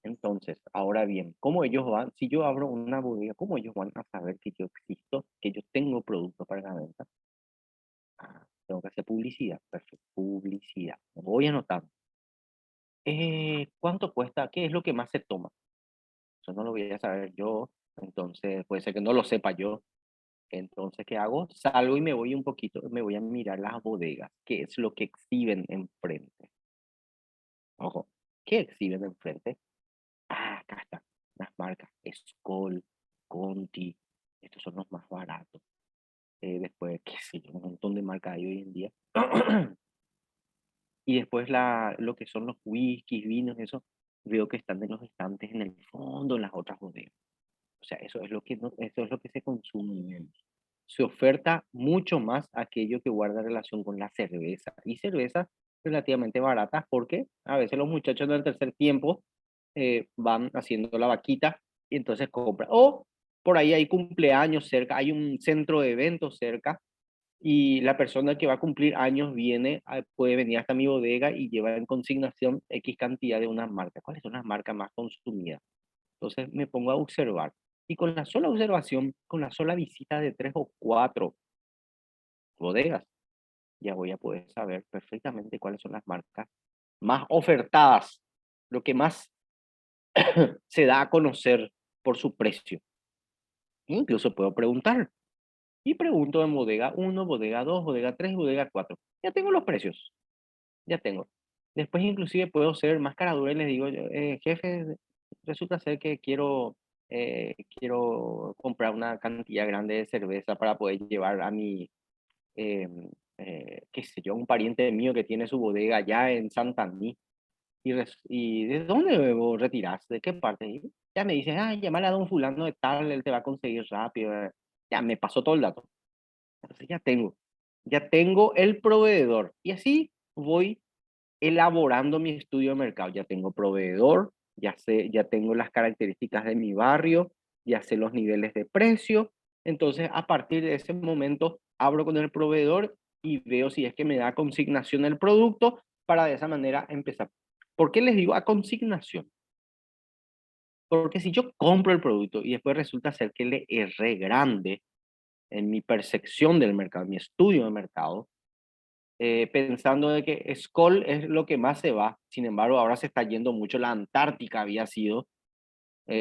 Entonces, ahora bien, ¿cómo ellos van? Si yo abro una bodega, ¿cómo ellos van a saber que yo existo, que yo tengo productos para la venta? Tengo que hacer publicidad. Perfecto, publicidad. Voy anotando. ¿Cuánto cuesta? ¿Qué es lo que más se toma? Eso no lo voy a saber yo. Entonces, puede ser que no lo sepa yo. Entonces, ¿qué hago? Salgo y me voy un poquito, me voy a mirar las bodegas. ¿Qué es lo que exhiben enfrente? Ojo, ¿qué exhiben enfrente? Acá están las marcas. Skoll, Conti. Estos son los más baratos. Después, qué sé yo, un montón de marcas hay hoy en día. Y después lo que son los whiskies, vinos, eso, veo que están en los estantes en el fondo, en las otras bodegas. O sea, eso es lo que, eso es lo que se consume menos. Se oferta mucho más aquello que guarda relación con la cerveza. Y cervezas relativamente baratas porque a veces los muchachos del tercer tiempo van haciendo la vaquita y entonces compran. O por ahí hay cumpleaños cerca, hay un centro de eventos cerca y la persona que va a cumplir años puede venir hasta mi bodega y llevar en consignación X cantidad de unas marcas. ¿Cuáles son las marcas más consumidas? Entonces me pongo a observar. Y con la sola observación, con la sola visita de 3 o 4 bodegas, ya voy a poder saber perfectamente cuáles son las marcas más ofertadas, lo que más se da a conocer por su precio. Incluso puedo preguntar. Y pregunto en bodega 1, bodega 2, bodega 3 y bodega 4. Ya tengo los precios. Ya tengo. Después inclusive puedo ser más caradura y les digo, jefe, resulta ser que quiero comprar una cantidad grande de cerveza para poder llevar a eh, qué sé yo, un pariente mío que tiene su bodega allá en Santaní. ¿Y de dónde vos retirás? ¿De qué parte? Y ya me dice, llamale a don fulano de tal, él te va a conseguir rápido. Ya me pasó todo el dato. Entonces ya tengo el proveedor. Y así voy elaborando mi estudio de mercado. Ya tengo proveedor, ya tengo las características de mi barrio, ya sé los niveles de precio. Entonces, a partir de ese momento, abro con el proveedor y veo si es que me da consignación el producto para de esa manera empezar. ¿Por qué les digo a consignación? Porque si yo compro el producto y después resulta ser que le erré grande en mi percepción del mercado, en mi estudio de mercado, pensando de que Skoll es lo que más se va. Sin embargo, ahora se está yendo mucho la Antártica, había sido,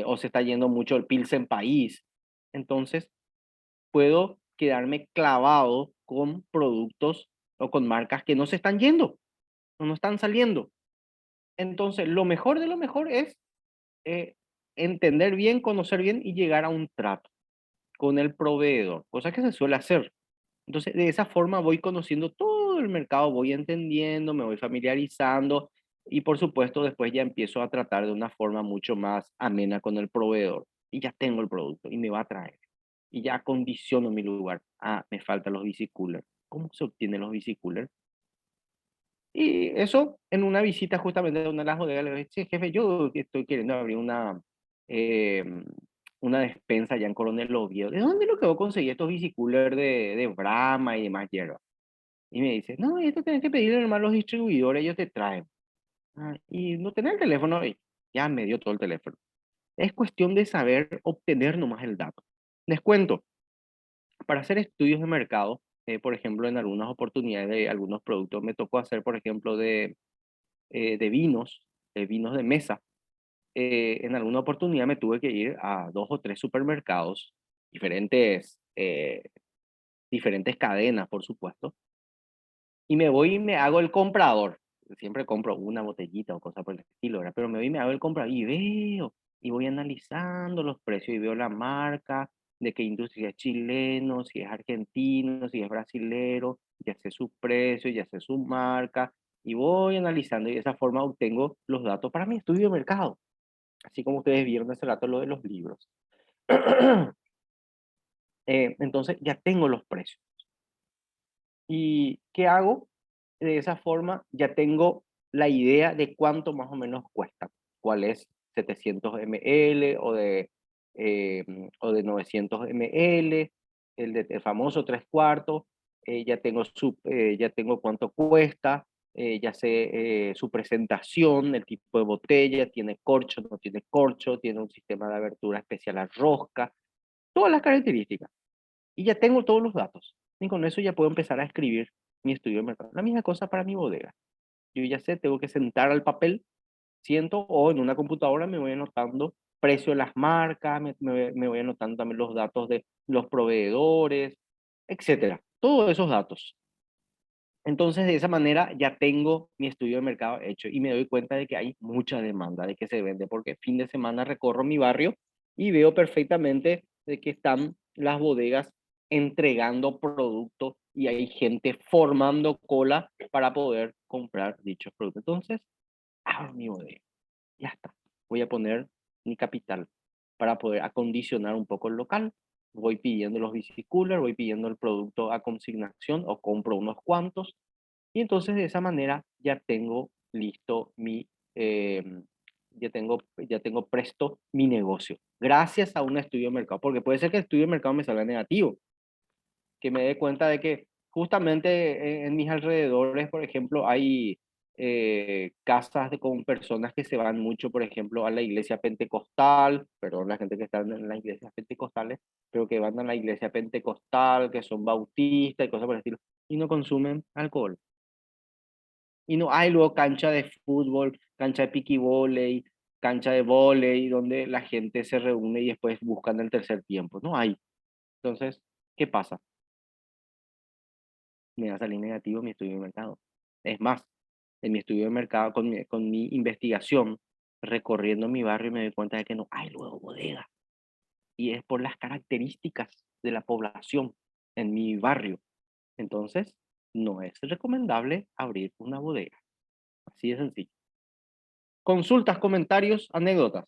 o se está yendo mucho el Pilsen País. Entonces, puedo quedarme clavado con productos o con marcas que no se están yendo, o no están saliendo. Entonces, lo mejor de lo mejor es eh, entender bien, conocer bien y llegar a un trato con el proveedor, cosa que se suele hacer. Entonces, de esa forma voy conociendo todo el mercado, voy entendiendo, me voy familiarizando y por supuesto después ya empiezo a tratar de una forma mucho más amena con el proveedor y ya tengo el producto y me va a traer y ya acondiciono mi lugar. Me faltan los bicicoolers. ¿Cómo se obtienen los bicicoolers? Y eso en una visita justamente de una de las bodegas le dije, "Sí, jefe, yo estoy queriendo abrir eh, una despensa allá en Coronel Oviedo. ¿De dónde lo que vos conseguí estos bicicoolers de Brahma y demás hierba?" Y me dice, no, esto tenés que pedirle nomás a los distribuidores, ellos te traen. Y no tener el teléfono, y ya me dio todo el teléfono. Es cuestión de saber obtener nomás el dato. Les cuento, para hacer estudios de mercado, por ejemplo, en algunas oportunidades de algunos productos, me tocó hacer, por ejemplo, de vinos de mesa. En alguna oportunidad me tuve que ir a 2 o 3 supermercados, diferentes cadenas, por supuesto, y me voy y me hago el comprador. siempre compro una botellita o cosa por el estilo, ¿verdad? Pero me voy y me hago el compra y veo, y voy analizando los precios y veo la marca, de qué industria es chileno, si es argentino, si es brasilero, ya sé su precio, ya sé su marca, y voy analizando y de esa forma obtengo los datos para mi estudio de mercado, así como ustedes vieron hace rato lo de los libros. Entonces ya tengo los precios. ¿Y qué hago? De esa forma ya tengo la idea de cuánto más o menos cuesta. ¿Cuál es 700 ml eh, o de 900 ml? El famoso 3 cuartos. Ya tengo cuánto cuesta. Ya sé su presentación, el tipo de botella, tiene corcho, no tiene corcho, tiene un sistema de abertura especial a rosca, todas las características. Y ya tengo todos los datos. Y con eso ya puedo empezar a escribir mi estudio de mercado. La misma cosa para mi bodega. Yo ya sé, tengo que sentar al papel, siento, o en una computadora me voy anotando precio de las marcas, me voy anotando también los datos de los proveedores, etcétera. Todos esos datos. Entonces, de esa manera ya tengo mi estudio de mercado hecho y me doy cuenta de que hay mucha demanda de que se vende, porque fin de semana recorro mi barrio y veo perfectamente de que están las bodegas entregando productos y hay gente formando cola para poder comprar dichos productos. Entonces, abro mi bodega. Ya está. Voy a poner mi capital para poder acondicionar un poco el local. Voy pidiendo los bicicoolers, voy pidiendo el producto a consignación o compro unos cuantos y entonces de esa manera ya tengo listo ya tengo presto mi negocio, gracias a un estudio de mercado, porque puede ser que el estudio de mercado me salga negativo, que me dé cuenta de que justamente en mis alrededores, por ejemplo, hay con personas que se van mucho, por ejemplo, a la iglesia pentecostal, perdón, la gente que está en las iglesias pentecostales, pero que van a la iglesia pentecostal, que son bautistas y cosas por el estilo, y no consumen alcohol. Y no hay luego cancha de fútbol, cancha de piquivóley, cancha de vóley, donde la gente se reúne y después buscan el tercer tiempo. No hay. Entonces, ¿qué pasa? Me va a salir negativo mi estudio de mercado. Es más, en mi estudio de mercado, con mi investigación, recorriendo mi barrio, me doy cuenta de que no hay luego bodega. Y es por las características de la población en mi barrio. Entonces, no es recomendable abrir una bodega. Así de sencillo. Consultas, comentarios, anécdotas.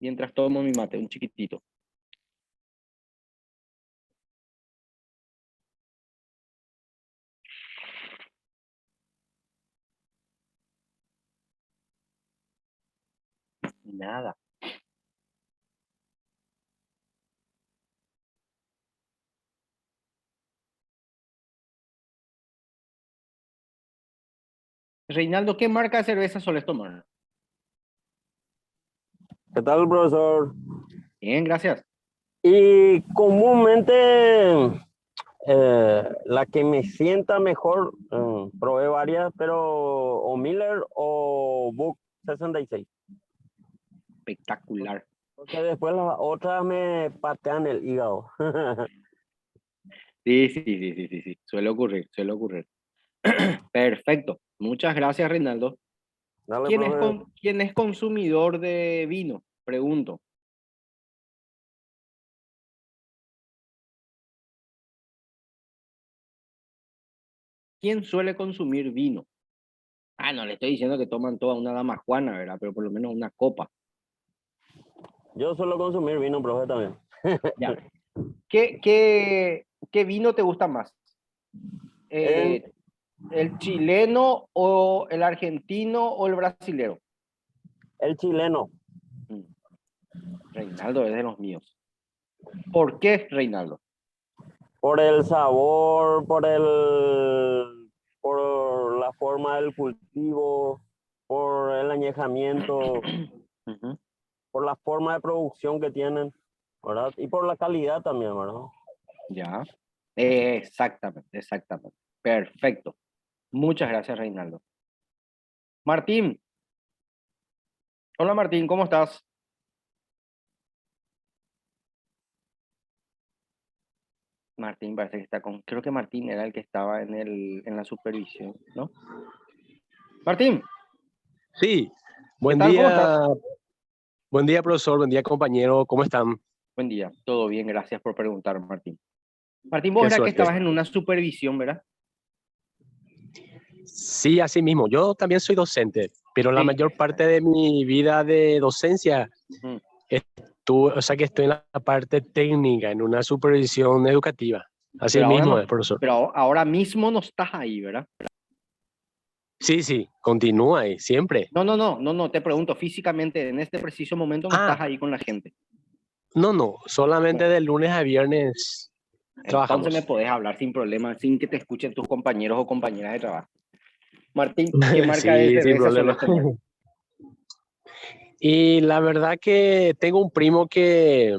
Mientras tomo mi mate, un chiquitito. Nada. Reinaldo, ¿qué marca de cerveza sueles tomar? ¿Qué tal, profesor? Bien, gracias. Y comúnmente la que me sienta mejor, probé varias, pero o Miller o Book 66. Espectacular. Porque después las otras me patean el hígado. Sí, sí, sí, sí, sí, sí. Suele ocurrir, suele ocurrir. Perfecto. Muchas gracias, Reinaldo. Dale, profe. ¿Quién es consumidor de vino? Pregunto. ¿Quién suele consumir vino? Ah, no, le estoy diciendo que toman toda una dama juana, ¿verdad? Pero por lo menos una copa. Yo suelo consumir vino, profe, también. Ya. ¿Qué vino te gusta más? El, Eh, ¿El chileno o el argentino o el brasilero? el chileno, Mm, Reinaldo es de los míos. ¿Por qué, Reinaldo? por el sabor, por la forma del cultivo, por el añejamiento, Ujú. por la forma de producción que tienen, ¿verdad? Y por la calidad también, ¿verdad? Ya. Exactamente, exactamente. Perfecto. Muchas gracias, Reinaldo. Martín. Hola, Martín, ¿cómo estás? Martín parece que está con... Creo que Martín era el que estaba en la supervisión, ¿no? Martín, Sí, ¿qué buen tal? ¿Cómo estás? día, profesor, buen día, compañero, ¿cómo están? Buen día, todo bien, gracias por preguntar, Martín. Martín, vos Qué era que suerte. estabas en una supervisión, ¿verdad? Sí, así mismo, yo también soy docente, pero la Sí, mayor parte de mi vida de docencia Mm. o sea que estoy en la parte técnica, en una supervisión educativa. Así Pero ahora mismo no, es, profesor. pero ahora mismo no estás ahí, ¿verdad? Sí, sí, continúa ahí, siempre. No, te pregunto, físicamente, en este preciso momento no estás Ah, ahí con la gente. no, solamente Bueno, de lunes a viernes entonces me trabajamos. podés hablar sin problema, sin que te escuchen tus compañeros o compañeras de trabajo. Martín, ¿qué marca de Sí, sin cerveza problema. sueles tomar? Y la verdad que tengo un primo que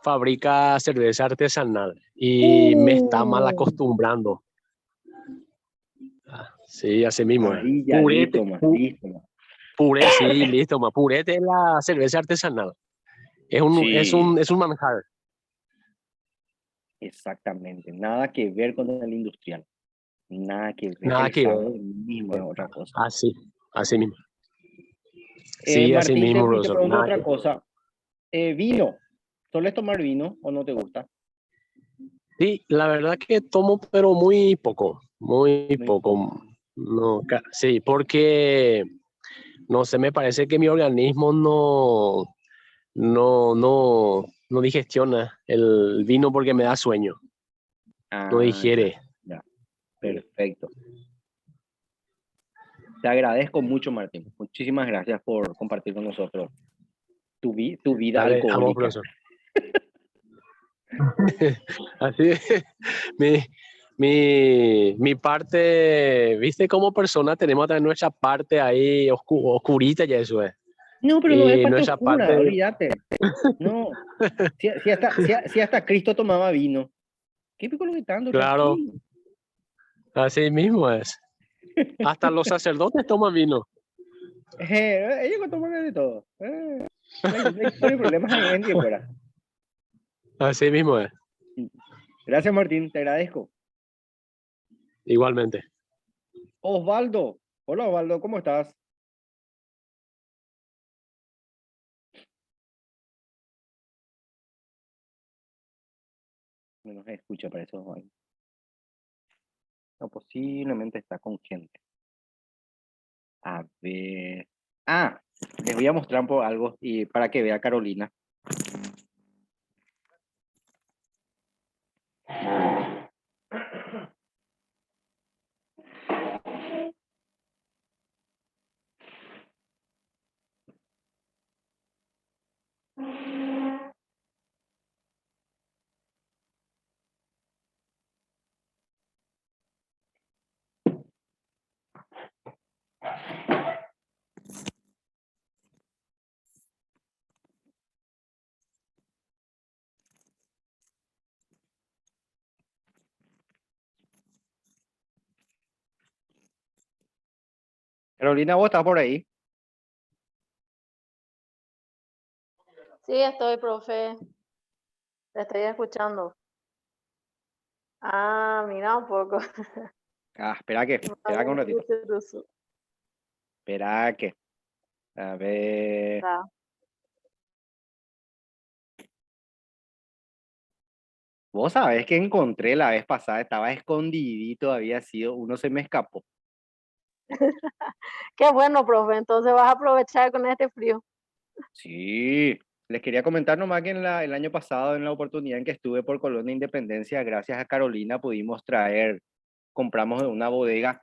fabrica cerveza artesanal y me está mal Uh, acostumbrando. Sí, así mismo es. Maravilla, Purete, listo, más, listo, más. puré, sí, listo, ma. Purete es la cerveza artesanal. Sí, Es un manjar. exactamente. Nada que ver con el industrial. Nada que ver. Nada El que ver. sabor mismo es otra cosa. Así, así mismo. Sí, así Martín, mismo, y te profesor. pregunto Nada otra que ver. cosa. Vino. ¿Sueles tomar vino o no te gusta? Sí, la verdad que tomo, pero muy poco, muy Muy poco. poco. No, sí, porque no sé, me parece que mi organismo no digestiona el vino porque me da sueño, no Ah, ya, digiere. ya. Perfecto. Te agradezco mucho, Martín. Muchísimas gracias por compartir con nosotros tu vida Dale, a vos, alcohólica. profesor. Así es. Mi, mi parte, viste, como persona tenemos también nuestra parte ahí oscurita, ya eso es. No, pero no es Y parte nuestra oscura, parte, olvídate. No. Si hasta Cristo tomaba vino. ¿Qué pico lo que tanto? claro, Tranquilo. así mismo es. Hasta los sacerdotes toman vino. Ellos que toman de todo. No hay problemas en gente fuera. Así mismo es, Gracias, Martín. Te agradezco. igualmente. Osvaldo. Hola, Osvaldo. ¿Cómo estás? No nos escucha para eso, Osvaldo. No, posiblemente está con gente. A ver. Ah, les voy a mostrar por algo y para que vea Carolina. Carolina, ¿vos estás por ahí? Sí, estoy, profe. Te estoy escuchando. Ah, mira un poco. Ah, espera que un ratito. Espera que. A ver. Da. Vos sabés que encontré la vez pasada, estaba escondidito, había sido, uno se me escapó. Qué bueno, profe. Entonces vas a aprovechar con este frío. Sí, les quería comentar nomás que el año pasado, en la oportunidad en que estuve por Colonia Independencia, gracias a Carolina pudimos compramos de una bodega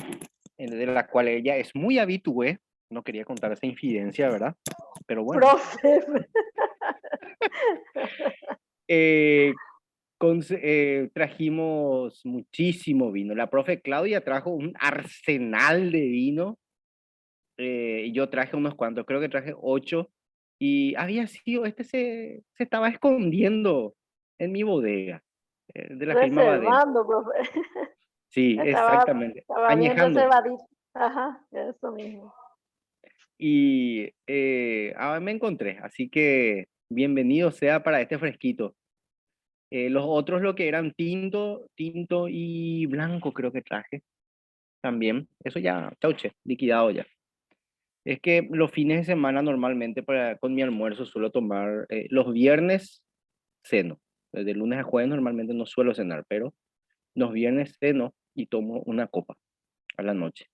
de la cual ella es muy habitué. No quería contar esa infidencia, ¿verdad? Pero bueno. Profe. Eh, trajimos muchísimo vino. La profe Claudia trajo un arsenal de vino. Y yo traje unos cuantos, creo que traje 8. Y había sido, se estaba escondiendo en mi bodega, de la firma Badel. Reservando, profe. Sí, exactamente. Estaba bien Añejando. reservadito. Ajá, eso mismo. Y me encontré, así que bienvenido sea para este fresquito. Los otros lo que eran tinto y blanco creo que traje. también, eso ya, chauche, liquidado ya. Es que los fines de semana normalmente con mi almuerzo suelo tomar, los viernes ceno. Desde lunes a jueves normalmente no suelo cenar, pero los viernes ceno y tomo una copa a la noche.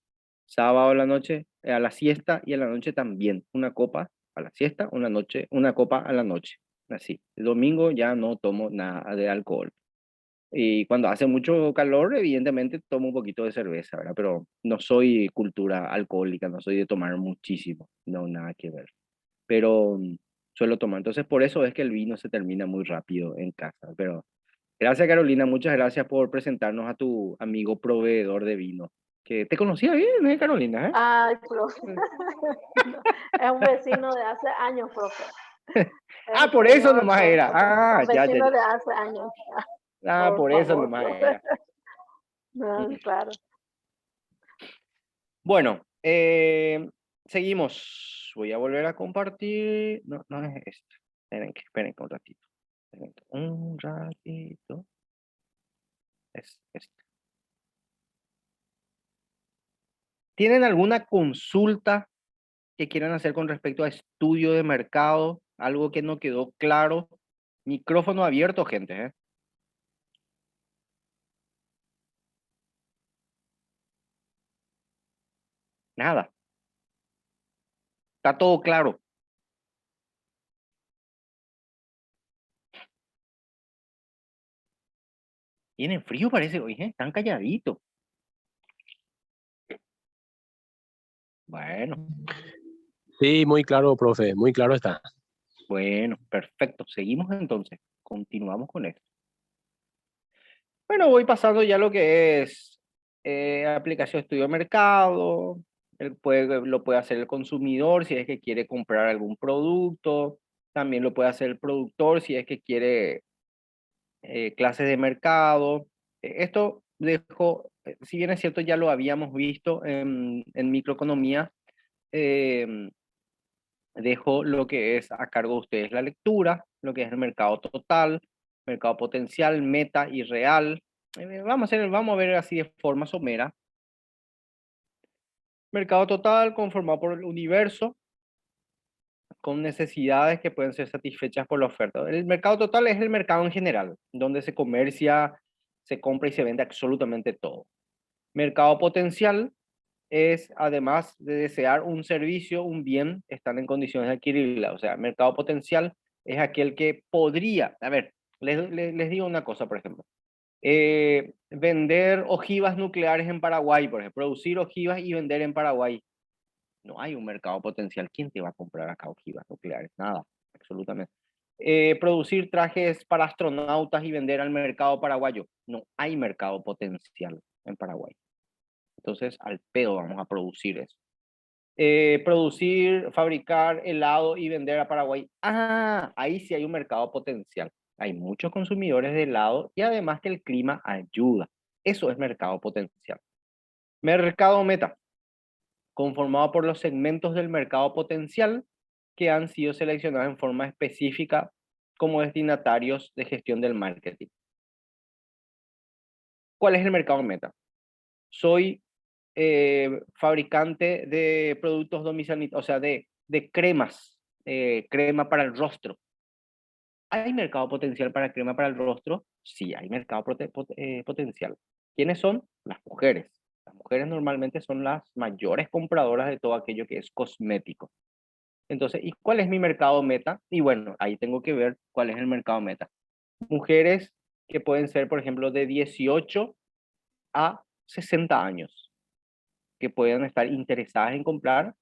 Sábado a la noche, a la siesta y a la noche también. Una copa a la siesta, una noche, una copa a la noche. Así. El domingo ya no tomo nada de alcohol. Y cuando hace mucho calor, evidentemente tomo un poquito de cerveza, ¿verdad? Pero no soy cultura alcohólica, no soy de tomar muchísimo, no, nada que ver. Pero suelo tomar. Entonces, por eso es que el vino se termina muy rápido en casa. Pero gracias, Carolina, muchas gracias por presentarnos a tu amigo proveedor de vino, que te conocía bien, Carolina, ¿eh? Ay, profe. No, es un vecino de hace años, profe. Ah, El por eso señor, nomás era. Ah, son ya, ya, vecinos ya. de hace años. Ah, Por por eso favor, nomás profe. era. No, claro. Bueno, seguimos. Voy a volver a compartir. No, no es esta. Esperen un ratito. Esperen un ratito. Es esta. ¿Tienen alguna consulta que quieran hacer con respecto a estudio de mercado? Algo que no quedó claro. Micrófono abierto, gente, ¿eh? Nada. Está todo claro. Tienen frío, parece hoy, ¿eh? Están calladitos. Bueno, Sí, muy claro, profe, muy claro está. bueno, perfecto. Seguimos entonces. Continuamos con esto. Bueno, voy pasando ya lo que es aplicación de estudio de mercado. Lo puede hacer el consumidor si es que quiere comprar algún producto. También lo puede hacer el productor si es que quiere clases de mercado. Esto dejo, si bien es cierto, ya lo habíamos visto en microeconomía, eh, dejo lo que es a cargo de ustedes la lectura, lo que es el mercado total, mercado potencial, meta y real. Vamos a ver así de forma somera. Mercado total conformado por el universo, con necesidades que pueden ser satisfechas por la oferta. El mercado total es el mercado en general, donde se comercia, se compra y se vende absolutamente todo. Mercado potencial es, además de desear un servicio, un bien, están en condiciones de adquirirla. O sea, mercado potencial es aquel que podría, a ver, les digo una cosa, por ejemplo. Vender ojivas nucleares en Paraguay, por ejemplo, producir ojivas y vender en Paraguay. No hay un mercado potencial. ¿Quién te va a comprar acá ojivas nucleares? Nada, absolutamente. Producir trajes para astronautas y vender al mercado paraguayo. No hay mercado potencial en Paraguay. Entonces, al pedo vamos a producir eso. Producir, fabricar helado y vender a Paraguay. Ah, ahí sí hay un mercado potencial. Hay muchos consumidores de helado y además que el clima ayuda. Eso es mercado potencial. Mercado meta, conformado por los segmentos del mercado potencial que han sido seleccionados en forma específica como destinatarios de gestión del marketing. ¿Cuál es el mercado meta? Soy fabricante de productos domiciliarios, o sea, de cremas, crema para el rostro. ¿Hay mercado potencial para crema para el rostro? Sí, hay mercado potencial. ¿Quiénes son? Las mujeres. Las mujeres normalmente son las mayores compradoras de todo aquello que es cosmético. Entonces, ¿y cuál es mi mercado meta? Y bueno, ahí tengo que ver cuál es el mercado meta. Mujeres que pueden ser, por ejemplo, de 18 a 60 años, que pueden estar interesadas en comprar.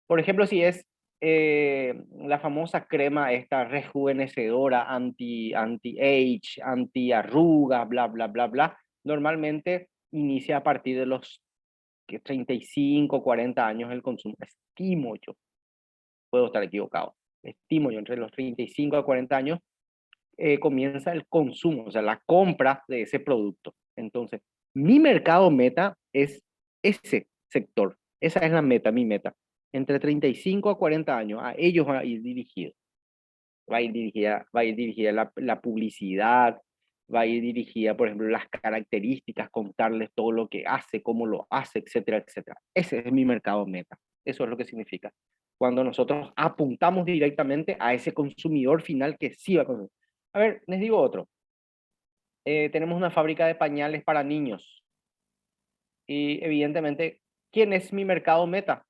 Por ejemplo, si es la famosa crema esta rejuvenecedora, anti-age, anti-arruga, bla, bla, bla, bla, normalmente inicia a partir de los 35, 40 años el consumo. Estimo yo, puedo estar equivocado, estimo yo, entre los 35 a 40 años comienza el consumo, o sea, la compra de ese producto. Entonces, mi mercado meta es ese sector. Esa es la meta, mi meta. Entre 35 a 40 años, a ellos va a ir dirigido. Va a ir dirigida la publicidad, va a ir dirigida, por ejemplo, las características, contarles todo lo que hace, cómo lo hace, etcétera, etcétera. Ese es mi mercado meta. Eso es lo que significa. Cuando nosotros apuntamos directamente a ese consumidor final que sí va a consumir. A ver, les digo otro. Tenemos una fábrica de pañales para niños. Y evidentemente, ¿quién es mi mercado meta?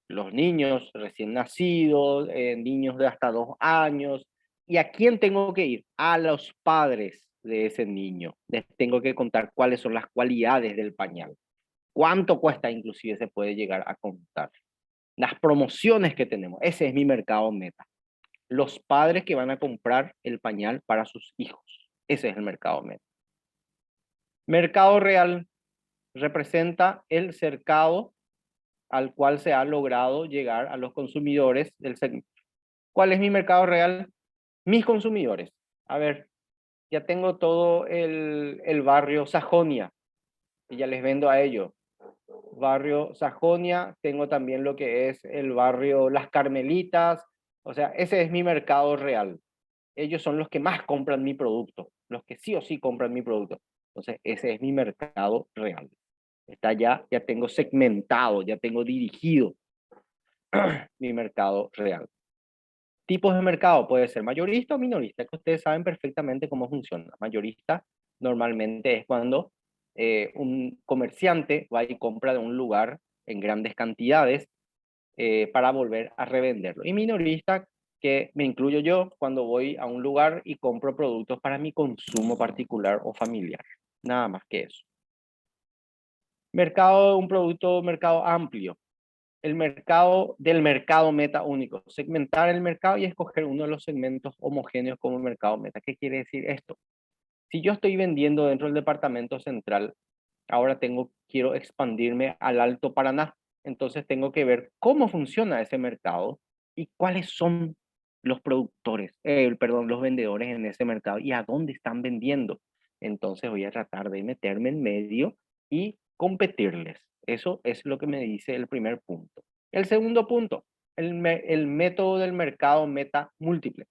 Los niños recién nacidos, niños de hasta 2 años. ¿Y a quién tengo que ir? A los padres de ese niño. Les tengo que contar cuáles son las cualidades del pañal. ¿Cuánto cuesta? Inclusive se puede llegar a contar. Las promociones que tenemos. Ese es mi mercado meta. Los padres que van a comprar el pañal para sus hijos. Ese es el mercado meta. Mercado real representa el cercado al cual se ha logrado llegar a los consumidores del segmento. ¿Cuál es mi mercado real? Mis consumidores. A ver, ya tengo todo el barrio Sajonia, y ya les vendo a ellos. Barrio Sajonia, tengo también lo que es el barrio Las Carmelitas, o sea, ese es mi mercado real. Ellos son los que más compran mi producto, los que sí o sí compran mi producto. Entonces, ese es mi mercado real. Está ya tengo segmentado, ya tengo dirigido mi mercado real. Tipos de mercado, puede ser mayorista o minorista, que ustedes saben perfectamente cómo funciona. Mayorista normalmente es cuando un comerciante va y compra de un lugar en grandes cantidades para volver a revenderlo. Y minorista, que me incluyo yo cuando voy a un lugar y compro productos para mi consumo particular o familiar. Nada más que eso. Mercado, un producto, mercado amplio. El mercado del mercado meta único. Segmentar el mercado y escoger uno de los segmentos homogéneos como mercado meta. ¿Qué quiere decir esto? Si yo estoy vendiendo dentro del departamento central, ahora quiero expandirme al Alto Paraná. Entonces tengo que ver cómo funciona ese mercado y cuáles son los productores, perdón, los vendedores en ese mercado y a dónde están vendiendo. Entonces voy a tratar de meterme en medio y competirles. Eso es lo que me dice el primer punto. El segundo punto, el método del mercado meta múltiple.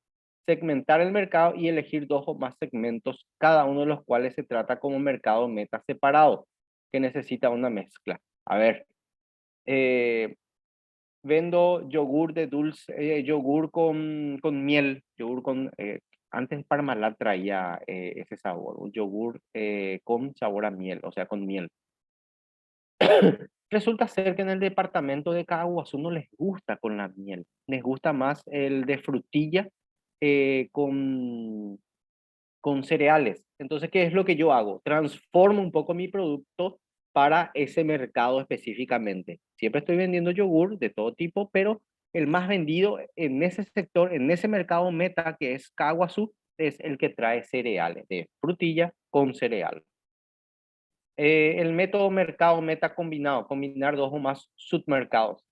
Segmentar el mercado y elegir 2 o más segmentos, cada uno de los cuales se trata como mercado meta separado, que necesita una mezcla. A ver, vendo yogur de dulce, yogur con miel, yogur con, antes Parmalat traía ese sabor, un yogur con sabor a miel, o sea, con miel. Resulta ser que en el departamento de Caguazú no les gusta con la miel, les gusta más el de frutilla con cereales. Entonces, ¿qué es lo que yo hago? Transformo un poco mi producto para ese mercado específicamente. Siempre estoy vendiendo yogur de todo tipo, pero el más vendido en ese sector, en ese mercado meta que es Caguazú, es el que trae cereales, de frutilla con cereal. El método mercado meta combinado, combinar 2 o más submercados.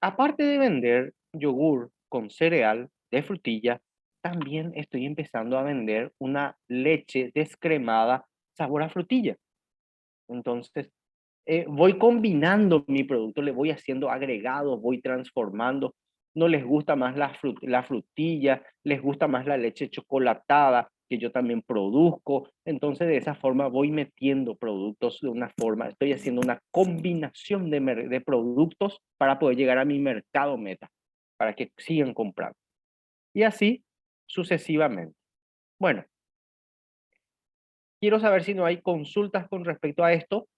Aparte de vender yogur con cereal de frutilla, también estoy empezando a vender una leche descremada sabor a frutilla. Entonces, voy combinando mi producto, le voy haciendo agregados, voy transformando. No les gusta más la frutilla, les gusta más la leche chocolatada, que yo también produzco. Entonces, de esa forma voy metiendo productos de una forma, estoy haciendo una combinación de productos para poder llegar a mi mercado meta, para que sigan comprando. Y así sucesivamente. Bueno, quiero saber si no hay consultas con respecto a esto.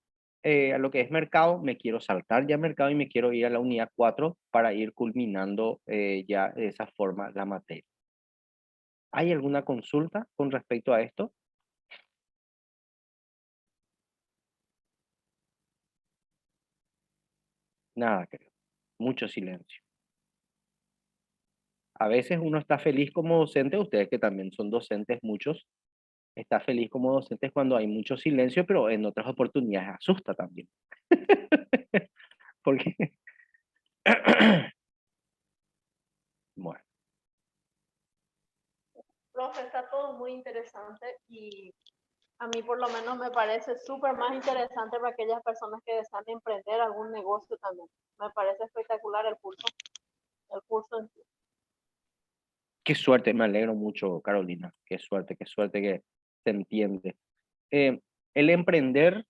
A lo que es mercado, me quiero saltar ya mercado y me quiero ir a la unidad 4 para ir culminando ya de esa forma la materia. ¿Hay alguna consulta con respecto a esto? Nada, creo. Mucho silencio. A veces uno está feliz como docente, ustedes que también son docentes, muchos, está feliz como docentes cuando hay mucho silencio, pero en otras oportunidades asusta también. Porque, bueno, Profe, está todo muy interesante y a mí por lo menos me parece súper más interesante para aquellas personas que desean emprender algún negocio también. Me parece espectacular el curso en sí. qué suerte, me alegro mucho, Carolina. Qué suerte que se entiende. El emprender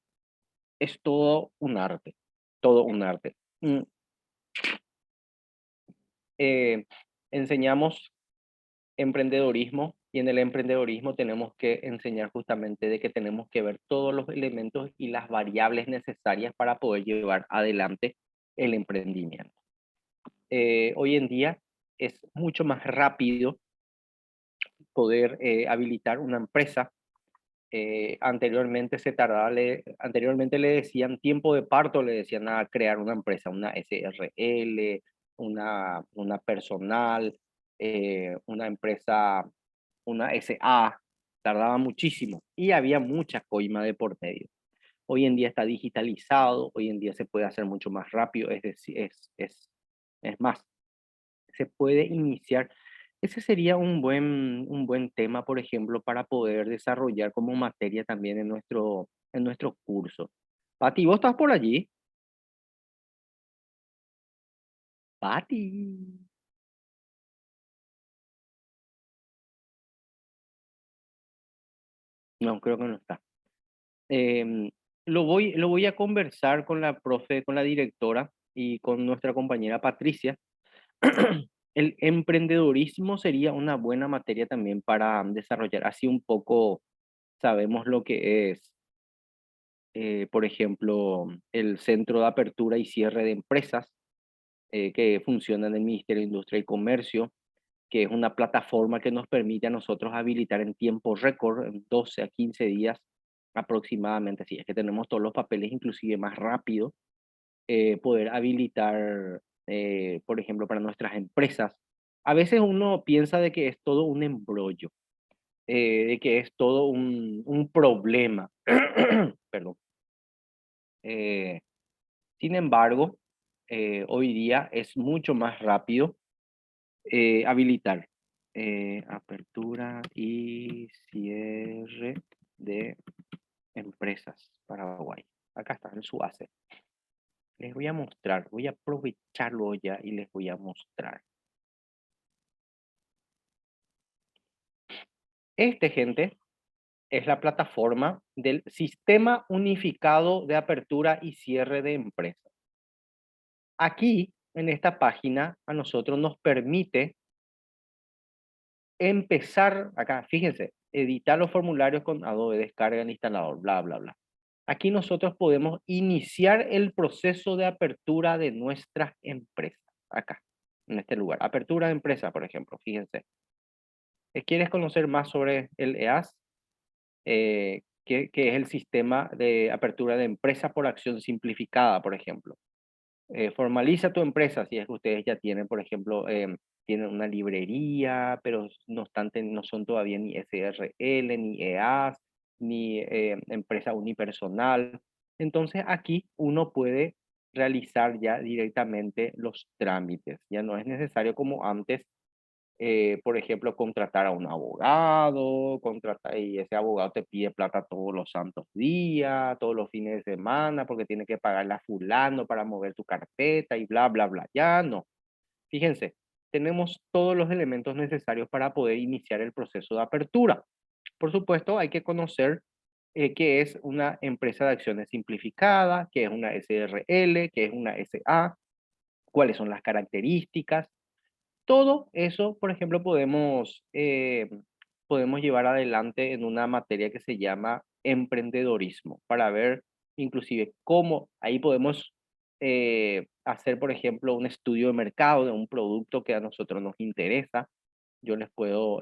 es todo un arte, todo un arte. Enseñamos emprendedorismo y en el emprendedorismo tenemos que enseñar justamente de que tenemos que ver todos los elementos y las variables necesarias para poder llevar adelante el emprendimiento. Hoy en día es mucho más rápido poder habilitar una empresa. Anteriormente anteriormente le decían tiempo de parto, le decían a crear una empresa, una SRL, una personal, una empresa, una SA, tardaba muchísimo y había mucha coima de por medio. Hoy en día está digitalizado, hoy en día se puede hacer mucho más rápido, es decir, es más, se puede iniciar. Ese sería un buen tema, por ejemplo, para poder desarrollar como materia también en nuestro curso. Pati, ¿vos estás por allí? Pati. No, creo que no está. Em, lo voy a conversar con la profe, con la directora y con nuestra compañera Patricia. El emprendedurismo sería una buena materia también para desarrollar. Así un poco sabemos lo que es, por ejemplo, el Centro de Apertura y Cierre de Empresas, que funciona en el Ministerio de Industria y Comercio, que es una plataforma que nos permite a nosotros habilitar en tiempo récord, en 12 a 15 días aproximadamente, si es que tenemos todos los papeles inclusive más rápido, poder habilitar, por ejemplo, para nuestras empresas. A veces uno piensa de que es todo un embrollo, de que es todo un problema. Perdón. Eh, Sin embargo, hoy día es mucho más rápido habilitar apertura y cierre de empresas Paraguay. Acá está en su base. Les voy a mostrar, voy a aprovecharlo ya y les voy a mostrar. Gente, es la plataforma del Sistema Unificado de Apertura y Cierre de Empresas. Aquí, en esta página, a nosotros nos permite empezar, acá, fíjense, editar los formularios con Adobe, descarga el instalador, bla, bla, bla. Aquí nosotros podemos iniciar el proceso de apertura de nuestras empresas. Acá, en este lugar. Apertura de empresa, por ejemplo, fíjense. ¿Quieres conocer más sobre el EAS? Que es el sistema de apertura de empresa por acción simplificada, por ejemplo. Formaliza tu empresa, si es que ustedes ya tienen, por ejemplo, tienen una librería, pero no son todavía ni SRL, ni EAS, ni empresa unipersonal. Entonces aquí uno puede realizar ya directamente los trámites. Ya no es necesario como antes, por ejemplo, contratar a un abogado, y ese abogado te pide plata todos los santos días, todos los fines de semana, porque tiene que pagarle a fulano para mover tu carpeta y bla, bla, bla. Ya no. Fíjense, tenemos todos los elementos necesarios para poder iniciar el proceso de apertura. Por supuesto, hay que conocer qué es una empresa de acciones simplificada, qué es una SRL, qué es una SA, cuáles son las características. Todo eso, por ejemplo, podemos llevar adelante en una materia que se llama emprendedorismo, para ver inclusive cómo ahí podemos hacer, por ejemplo, un estudio de mercado de un producto que a nosotros nos interesa. Yo les puedo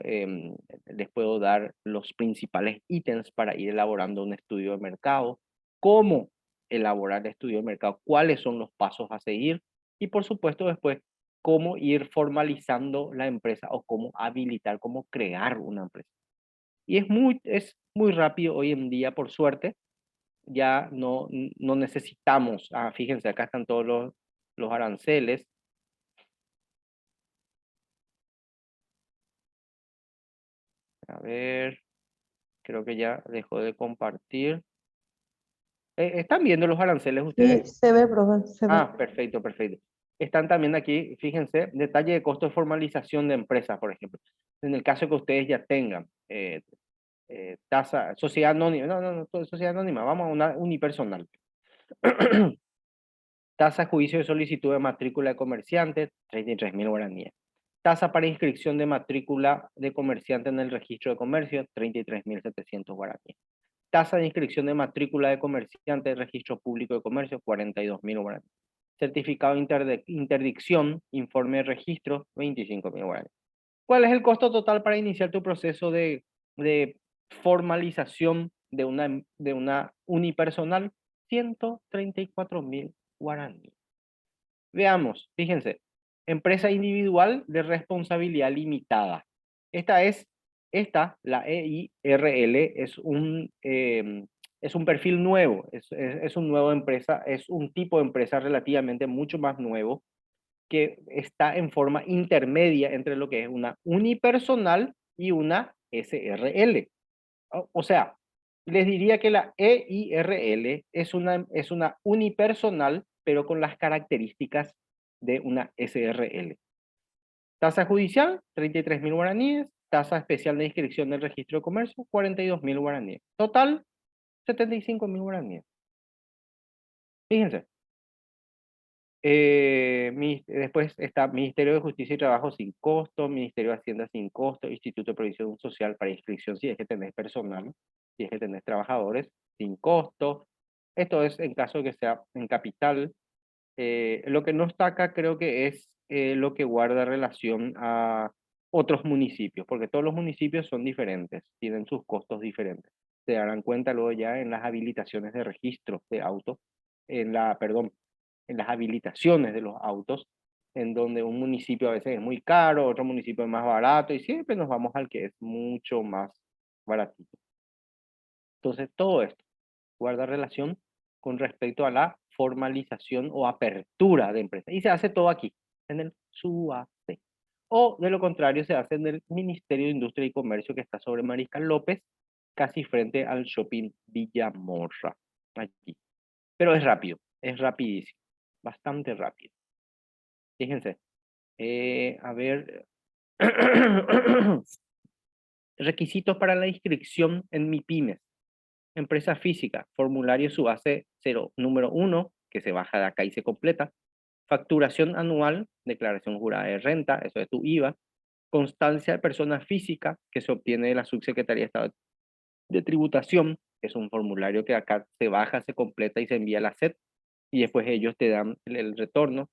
dar los principales ítems para ir elaborando un estudio de mercado, cómo elaborar el estudio de mercado, cuáles son los pasos a seguir y, por supuesto, después cómo ir formalizando la empresa o cómo habilitar, cómo crear una empresa. Y es muy rápido hoy en día, por suerte, ya no necesitamos, fíjense, acá están todos los aranceles. A ver, creo que ya dejó de compartir. ¿Están viendo los aranceles Sí, ustedes? se ve, profe, se ve. Perfecto, perfecto. Están también aquí, fíjense, detalle de costo de formalización de empresas, por ejemplo. En el caso que ustedes ya tengan tasa, sociedad anónima, no, sociedad anónima, vamos a una unipersonal. Tasa de juicio de solicitud de matrícula de comerciante, 33.000 guaraníes. Tasa para inscripción de matrícula de comerciante en el registro de comercio, 33.700 guaraníes. Tasa de inscripción de matrícula de comerciante en registro público de comercio, 42.000 guaraníes. Certificado de interdicción, informe de registro, 25.000 guaraníes. ¿Cuál es el costo total para iniciar tu proceso de formalización de una unipersonal? 134.000 guaraníes. Veamos, fíjense, empresa individual de responsabilidad limitada. La EIRL, es un perfil nuevo, es un nuevo empresa, es un tipo de empresa relativamente mucho más nuevo, que está en forma intermedia entre lo que es una unipersonal y una SRL. O sea, les diría que la EIRL es una unipersonal, pero con las características de una SRL. Tasa judicial, 33.000 guaraníes. Tasa especial de inscripción del registro de comercio, 42.000 guaraníes. Total, 75.000 guaraníes. Fíjense. Después está Ministerio de Justicia y Trabajo sin costo, Ministerio de Hacienda sin costo, Instituto de Provisión Social para inscripción si es que tenés personal, si es que tenés trabajadores sin costo. Esto es en caso de que sea en capital. Lo que no está acá creo que es lo que guarda relación a otros municipios, porque todos los municipios son diferentes, tienen sus costos diferentes. Se darán cuenta luego ya en las habilitaciones de registro de autos, en las habilitaciones de los autos, en donde un municipio a veces es muy caro, otro municipio es más barato, y siempre nos vamos al que es mucho más baratito. Entonces, todo esto guarda relación con respecto a la formalización o apertura de empresa. Y se hace todo aquí, en el SUACE. O, de lo contrario, se hace en el Ministerio de Industria y Comercio, que está sobre Mariscal López, casi frente al Shopping Villamorra, aquí. Pero es rápido, es rapidísimo, bastante rápido. Fíjense, a ver, requisitos para la inscripción en MIPYMES. Empresa física, formulario SUACE 0, número 1, que se baja de acá y se completa. Facturación anual, declaración jurada de renta, eso es tu IVA. Constancia de persona física, que se obtiene de la Subsecretaría de Estado de Tributación, que es un formulario que acá se baja, se completa y se envía a la SED, y después ellos te dan el retorno.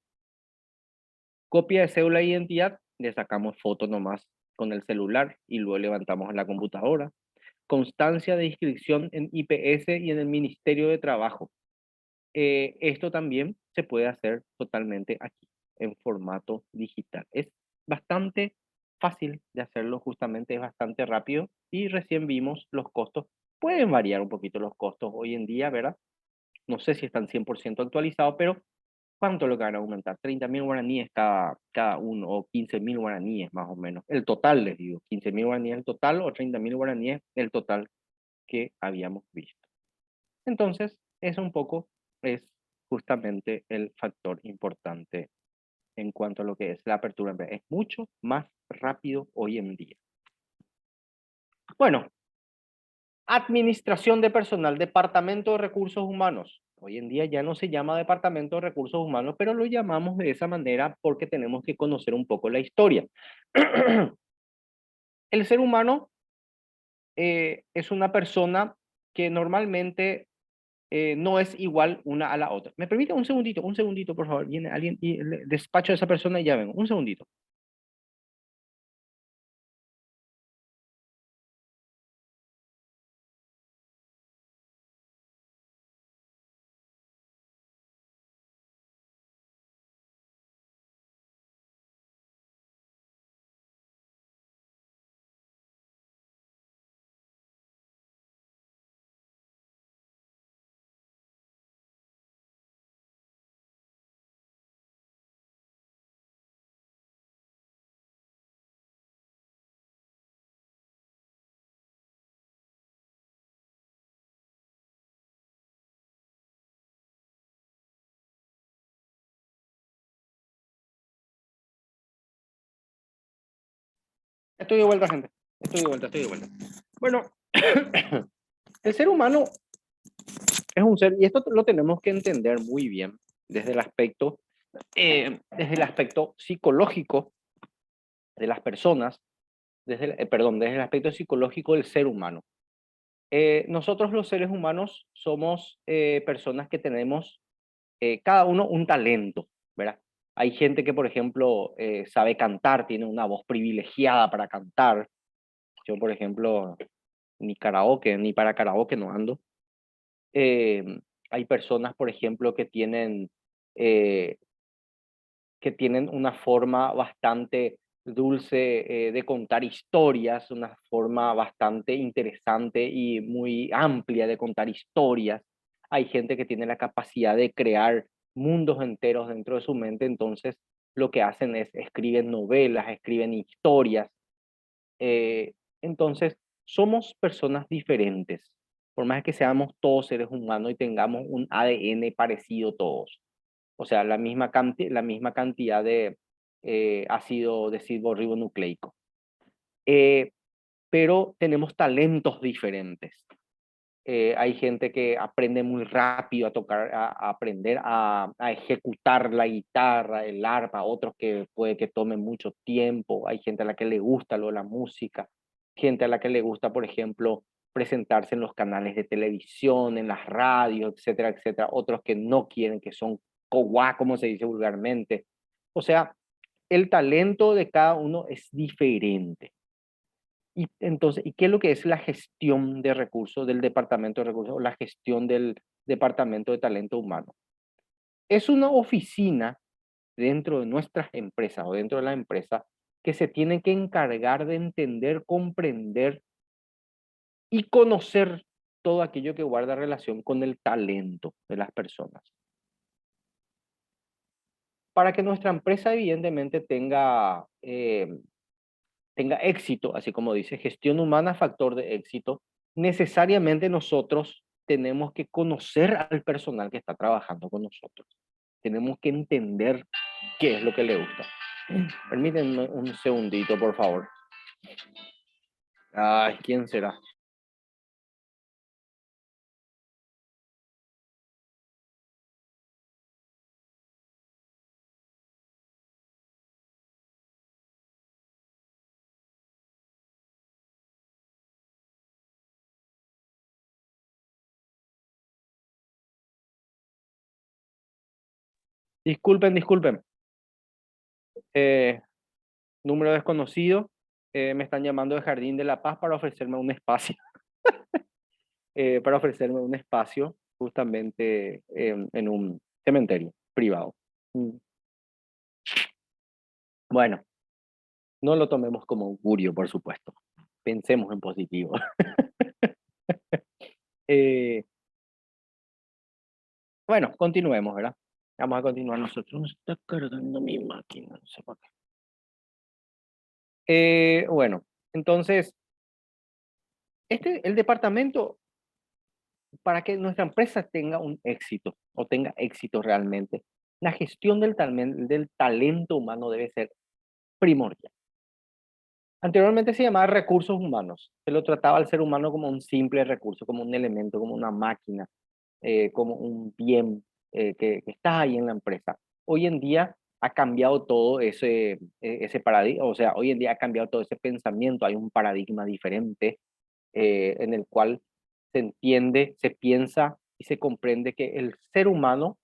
Copia de cédula de identidad, le sacamos foto nomás con el celular y luego levantamos en la computadora. Constancia de inscripción en IPS y en el Ministerio de Trabajo. Esto también se puede hacer totalmente aquí, en formato digital. Es bastante fácil de hacerlo, justamente es bastante rápido, y recién vimos los costos. Pueden variar un poquito los costos hoy en día, ¿verdad? No sé si están 100% actualizados, pero ¿cuánto lo que van a aumentar? 30.000 guaraníes cada uno, o 15.000 guaraníes más o menos. El total, les digo, 15.000 guaraníes el total, o 30.000 guaraníes el total que habíamos visto. Entonces, eso un poco es justamente el factor importante en cuanto a lo que es la apertura. Es mucho más rápido hoy en día. Bueno, administración de personal, departamento de recursos humanos. Hoy en día ya no se llama departamento de recursos humanos, pero lo llamamos de esa manera porque tenemos que conocer un poco la historia. El ser humano es una persona que normalmente no es igual una a la otra. ¿Me permite un segundito, por favor? Viene alguien y despacho a esa persona y ya vengo. Un segundito. Estoy de vuelta, gente. Estoy de vuelta. Bueno, El ser humano es un ser, y esto lo tenemos que entender muy bien desde el aspecto psicológico de las personas, desde el aspecto psicológico del ser humano. Nosotros los seres humanos somos personas que tenemos cada uno un talento, ¿verdad? Hay gente que, por ejemplo, sabe cantar, tiene una voz privilegiada para cantar. Yo, por ejemplo, ni para karaoke no ando. Eh, Hay personas, por ejemplo, eh, que tienen una forma bastante dulce de contar historias, una forma bastante interesante y muy amplia de contar historias. Hay gente que tiene la capacidad de crear mundos enteros dentro de su mente, entonces lo que hacen es escriben novelas, escriben historias. eh, entonces, somos personas diferentes, por más que seamos todos seres humanos y tengamos un ADN parecido todos. O sea, la misma cantidad de ácido desoxirribonucleico. Eh, pero tenemos talentos diferentes. Hay gente que aprende muy rápido a tocar, a aprender a ejecutar la guitarra, el arpa, otros que puede que tomen mucho tiempo. Hay gente a la que le gusta lo de la música, gente a la que le gusta, por ejemplo, presentarse en los canales de televisión, en las radios, etcétera, etcétera. Otros que no quieren, que son coguá, como se dice vulgarmente. O sea, el talento de cada uno es diferente. Y entonces, ¿y qué es lo que es la gestión de recursos del departamento de recursos o la gestión del departamento de talento humano? Es una oficina dentro de nuestras empresas o dentro de la empresa que se tiene que encargar de entender, comprender y conocer todo aquello que guarda relación con el talento de las personas. Para que nuestra empresa evidentemente tenga éxito, así como dice, gestión humana, factor de éxito, necesariamente nosotros tenemos que conocer al personal que está trabajando con nosotros. Tenemos que entender qué es lo que le gusta. Permítanme un segundito, por favor. Ay, ¿quién será? Disculpen, disculpen. Eh, Número desconocido. Me están llamando de Jardín de la Paz para ofrecerme un espacio. Para ofrecerme un espacio justamente en un cementerio privado. Mm. Bueno, no lo tomemos como augurio, por supuesto. Pensemos en positivo. Eh, bueno, continuemos, ¿verdad? Vamos a continuar nosotros. No está cargando mi máquina, no sé por qué. Bueno, entonces, el departamento, para que nuestra empresa tenga un éxito o tenga éxito realmente, la gestión del talento humano debe ser primordial. Anteriormente se llamaba recursos humanos. Se lo trataba al ser humano como un simple recurso, como un elemento, como una máquina, como un bien que está ahí en la empresa. Hoy en día ha cambiado todo ese paradigma, o sea, hoy en día ha cambiado todo ese pensamiento, hay un paradigma diferente en el cual se entiende, se piensa y se comprende que el ser humano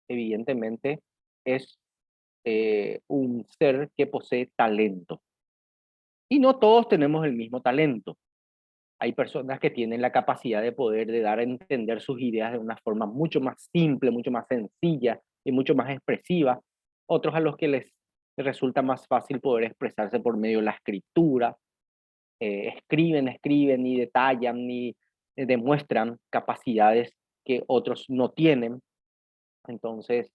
evidentemente es un ser que posee talento. Y no todos tenemos el mismo talento. Hay personas que tienen la capacidad de poder de dar a entender sus ideas de una forma mucho más simple, mucho más sencilla y mucho más expresiva. Otros a los que les resulta más fácil poder expresarse por medio de la escritura. Escriben y detallan y demuestran capacidades que otros no tienen. Entonces,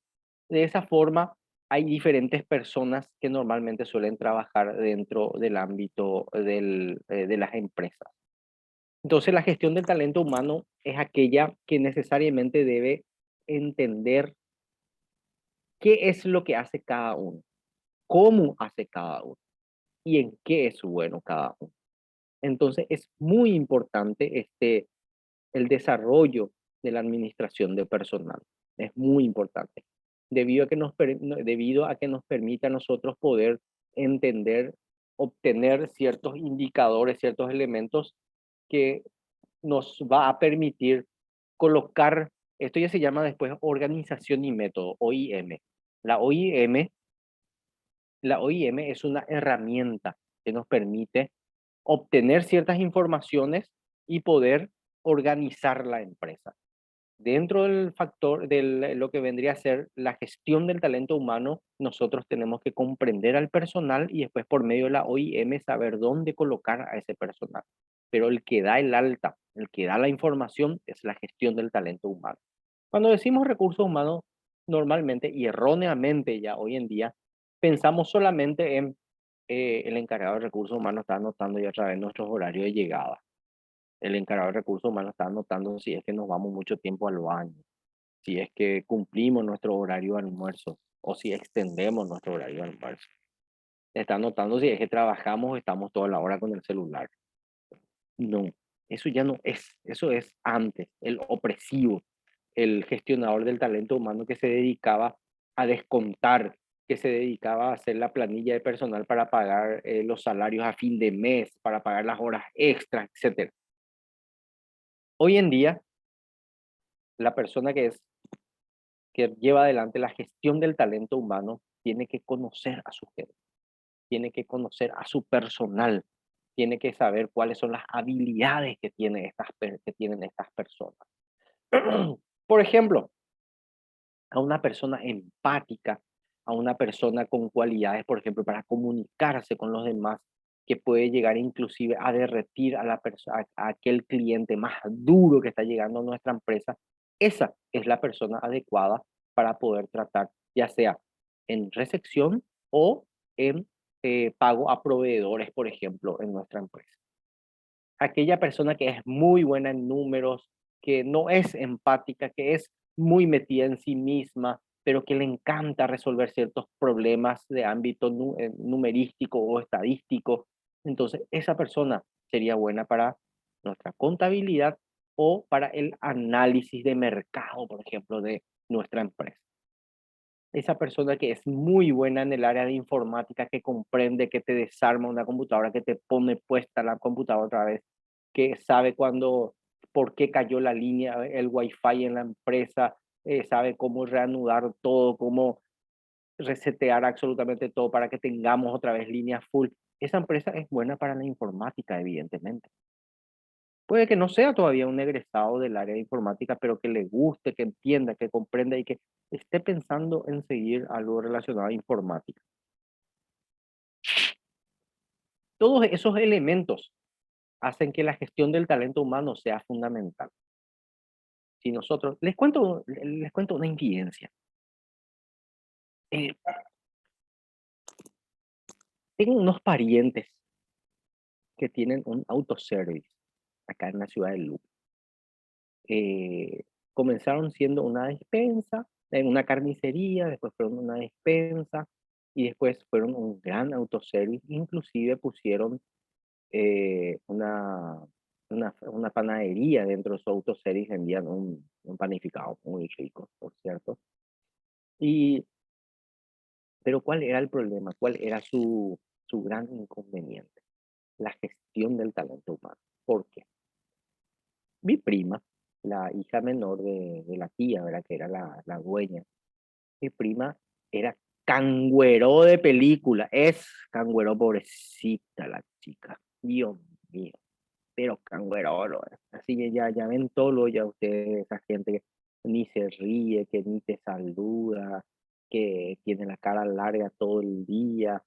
de esa forma, hay diferentes personas que normalmente suelen trabajar dentro del ámbito de las empresas. Entonces, la gestión del talento humano es aquella que necesariamente debe entender qué es lo que hace cada uno, cómo hace cada uno y en qué es bueno cada uno. Entonces es muy importante el desarrollo de la administración de personal. Es muy importante, debido a que nos permite a nosotros poder entender, obtener ciertos indicadores, ciertos elementos que nos va a permitir colocar, esto ya se llama después organización y método, OIM. La OIM, la OIM es una herramienta que nos permite obtener ciertas informaciones y poder organizar la empresa. Dentro del factor de lo que vendría a ser la gestión del talento humano, nosotros tenemos que comprender al personal y después por medio de la OIM saber dónde colocar a ese personal. Pero el que da el alta, el que da la información es la gestión del talento humano. Cuando decimos recursos humanos, normalmente y erróneamente ya hoy en día, pensamos solamente en el encargado de recursos humanos está anotando ya a través de nuestros horarios de llegada. El encargado de recursos humanos está anotando si es que nos vamos mucho tiempo al baño, si es que cumplimos nuestro horario de almuerzo o si extendemos nuestro horario de almuerzo. Está anotando si es que trabajamos o estamos toda la hora con el celular. No, eso ya no es, eso es antes, el opresivo, el gestionador del talento humano que se dedicaba a descontar, que se dedicaba a hacer la planilla de personal para pagar los salarios a fin de mes, para pagar las horas extras, etc. Hoy en día, la persona que lleva adelante la gestión del talento humano tiene que conocer a su gente, tiene que conocer a su personal, tiene que saber cuáles son las habilidades que tienen estas personas. Por ejemplo, a una persona empática, a una persona con cualidades, por ejemplo, para comunicarse con los demás, que puede llegar inclusive a derretir a aquel cliente más duro que está llegando a nuestra empresa. Esa es la persona adecuada para poder tratar, ya sea en recepción o en pago a proveedores, por ejemplo, en nuestra empresa. Aquella persona que es muy buena en números, que no es empática, que es muy metida en sí misma, pero que le encanta resolver ciertos problemas de ámbito numerístico o estadístico. Entonces, esa persona sería buena para nuestra contabilidad o para el análisis de mercado, por ejemplo, de nuestra empresa. Esa persona que es muy buena en el área de informática, que comprende, que te desarma una computadora, que te pone puesta la computadora otra vez, que sabe por qué cayó la línea, el wifi en la empresa, sabe cómo reanudar todo, cómo resetear absolutamente todo para que tengamos otra vez línea full. Esa empresa es buena para la informática, evidentemente. Puede que no sea todavía un egresado del área de informática, pero que le guste, que entienda, que comprenda y que esté pensando en seguir algo relacionado a informática. Todos esos elementos hacen que la gestión del talento humano sea fundamental. Si nosotros, les cuento una infidencia. Eh, Tengo unos parientes que tienen un autoservice acá en la ciudad de Luque. Comenzaron siendo una despensa, en una carnicería, después fueron una despensa y después fueron un gran autoservice. Inclusive pusieron una panadería dentro de su autoservice, vendían un panificado muy rico, por cierto. Pero ¿cuál era el problema? ¿Cuál era su gran inconveniente? La gestión del talento humano. ¿Por qué? Mi prima, la hija menor de la tía, ¿verdad? Que era la dueña. Mi prima era cangüero de película. Es cangüero, pobrecita la chica. Dios mío. Pero cangüero, ¿no? Así que ya ven todo ya ustedes, esa gente que ni se ríe, que ni te saluda, que tiene la cara larga todo el día.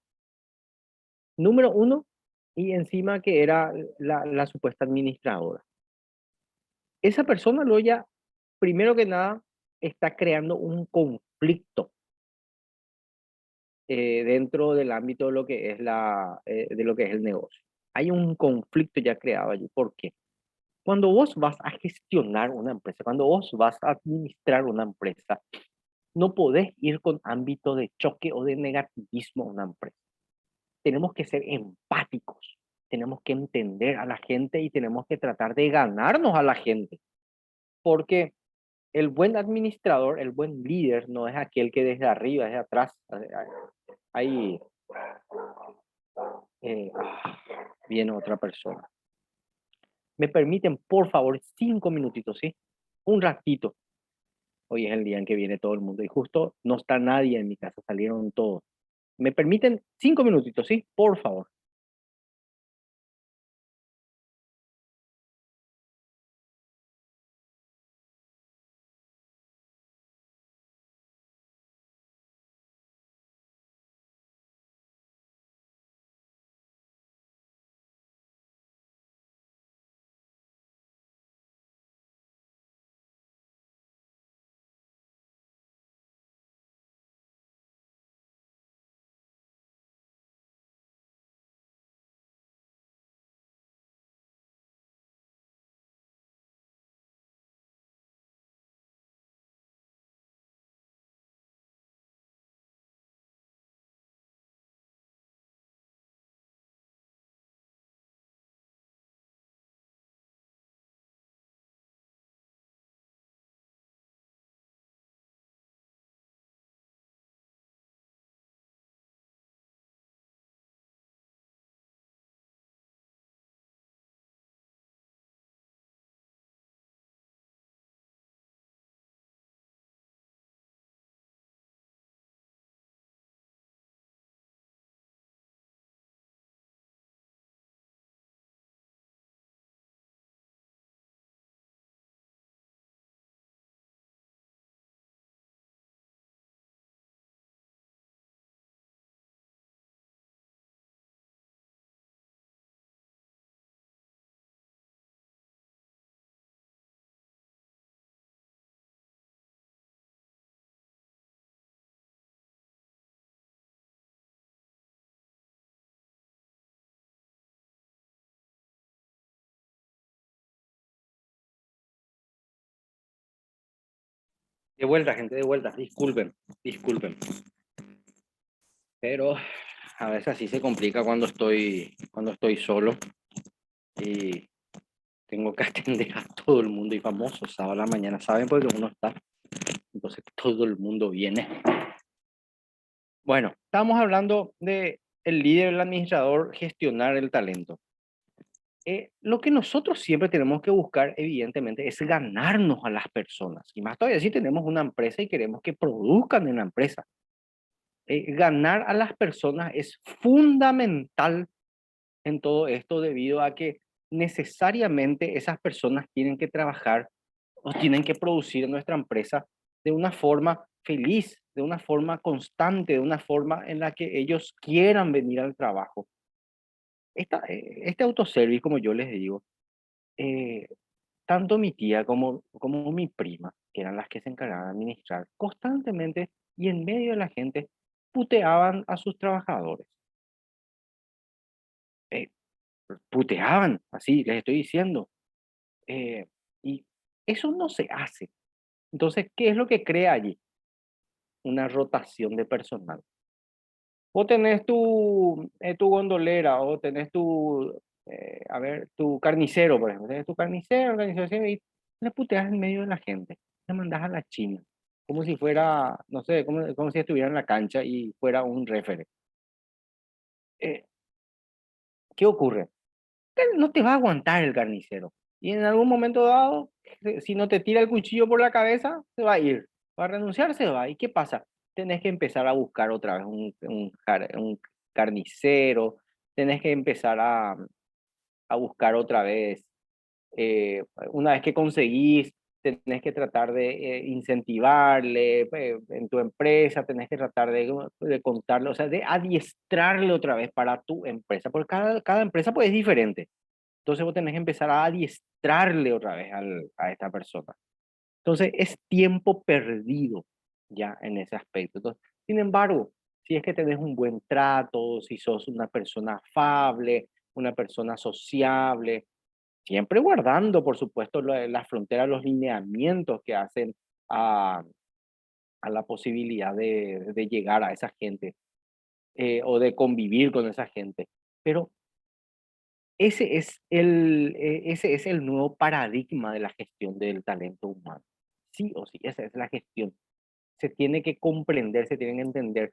Número uno, y encima que era la supuesta administradora. Esa persona luego ya, primero que nada, está creando un conflicto dentro del ámbito de lo que es de lo que es el negocio. Hay un conflicto ya creado allí. ¿Por qué? Cuando vos vas a gestionar una empresa, cuando vos vas a administrar una empresa, no podés ir con ámbito de choque o de negativismo a una empresa. Tenemos que ser empáticos, tenemos que entender a la gente y tenemos que tratar de ganarnos a la gente. Porque el buen administrador, el buen líder, no es aquel que desde arriba, desde atrás, ahí viene otra persona. ¿Me permiten, por favor, 5 minutitos, sí? Un ratito. Hoy es el día en que viene todo el mundo y justo no está nadie en mi casa, salieron todos. ¿Me permiten 5 minutitos, sí? Por favor. De vuelta, gente, de vuelta. Disculpen, disculpen. Pero a veces así se complica cuando estoy solo y tengo que atender a todo el mundo y famoso sábado a la mañana. ¿Saben? Porque uno está. Entonces todo el mundo viene. Bueno, estamos hablando de el líder, el administrador, gestionar el talento. Lo que nosotros siempre tenemos que buscar, evidentemente, es ganarnos a las personas. Y más todavía si tenemos una empresa y queremos que produzcan en la empresa. Ganar a las personas es fundamental en todo esto debido a que necesariamente esas personas tienen que trabajar o tienen que producir en nuestra empresa de una forma feliz, de una forma constante, de una forma en la que ellos quieran venir al trabajo. Este autoservice, como yo les digo, eh, tanto mi tía como mi prima, que eran las que se encargaban de administrar, constantemente y en medio de la gente, puteaban a sus trabajadores. Eh, Puteaban, así les estoy diciendo. Y eso no se hace. Entonces, ¿qué es lo que crea allí? Una rotación de personal. O tenés tu gondolera, o tenés tu carnicero, por ejemplo. Tenés tu carnicero, y le puteas en medio de la gente. Le mandás a la China. Como si fuera, no sé, como si estuviera en la cancha y fuera un referee. ¿Qué ocurre? No te va a aguantar el carnicero. Y en algún momento dado, si no te tira el cuchillo por la cabeza, se va a ir. Va a renunciar, se va. ¿Y qué pasa? Tenés que empezar a buscar otra vez un carnicero, tenés que empezar a buscar otra vez. Una vez que conseguís, tenés que tratar de incentivarle en tu empresa, tenés que tratar de contarle, o sea, de adiestrarle otra vez para tu empresa, porque cada empresa pues es diferente. Entonces vos tenés que empezar a adiestrarle otra vez a esta persona. Entonces es tiempo perdido ya en ese aspecto. Entonces, sin embargo, si es que tenés un buen trato, si sos una persona afable, una persona sociable, siempre guardando, por supuesto, las fronteras, los lineamientos que hacen a, a la posibilidad de llegar a esa gente o de convivir con esa gente. Pero ese es el nuevo paradigma de la gestión del talento humano. Sí o sí, esa es la gestión. Se tiene que comprender, se tiene que entender.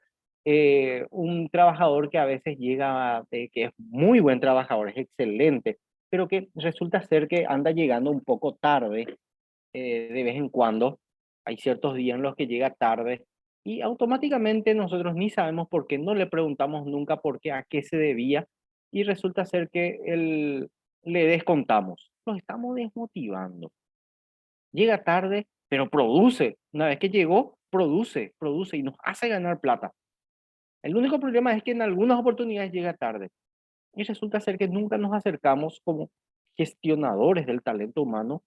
Un trabajador que a veces llega, que es muy buen trabajador, es excelente, pero que resulta ser que anda llegando un poco tarde, de vez en cuando. Hay ciertos días en los que llega tarde y automáticamente nosotros ni sabemos por qué, no le preguntamos nunca por qué, a qué se debía, y resulta ser que le descontamos. Nos estamos desmotivando. Llega tarde, pero produce. Una vez que llegó, produce y nos hace ganar plata. El único problema es que en algunas oportunidades llega tarde y resulta ser que nunca nos acercamos como gestionadores del talento humano.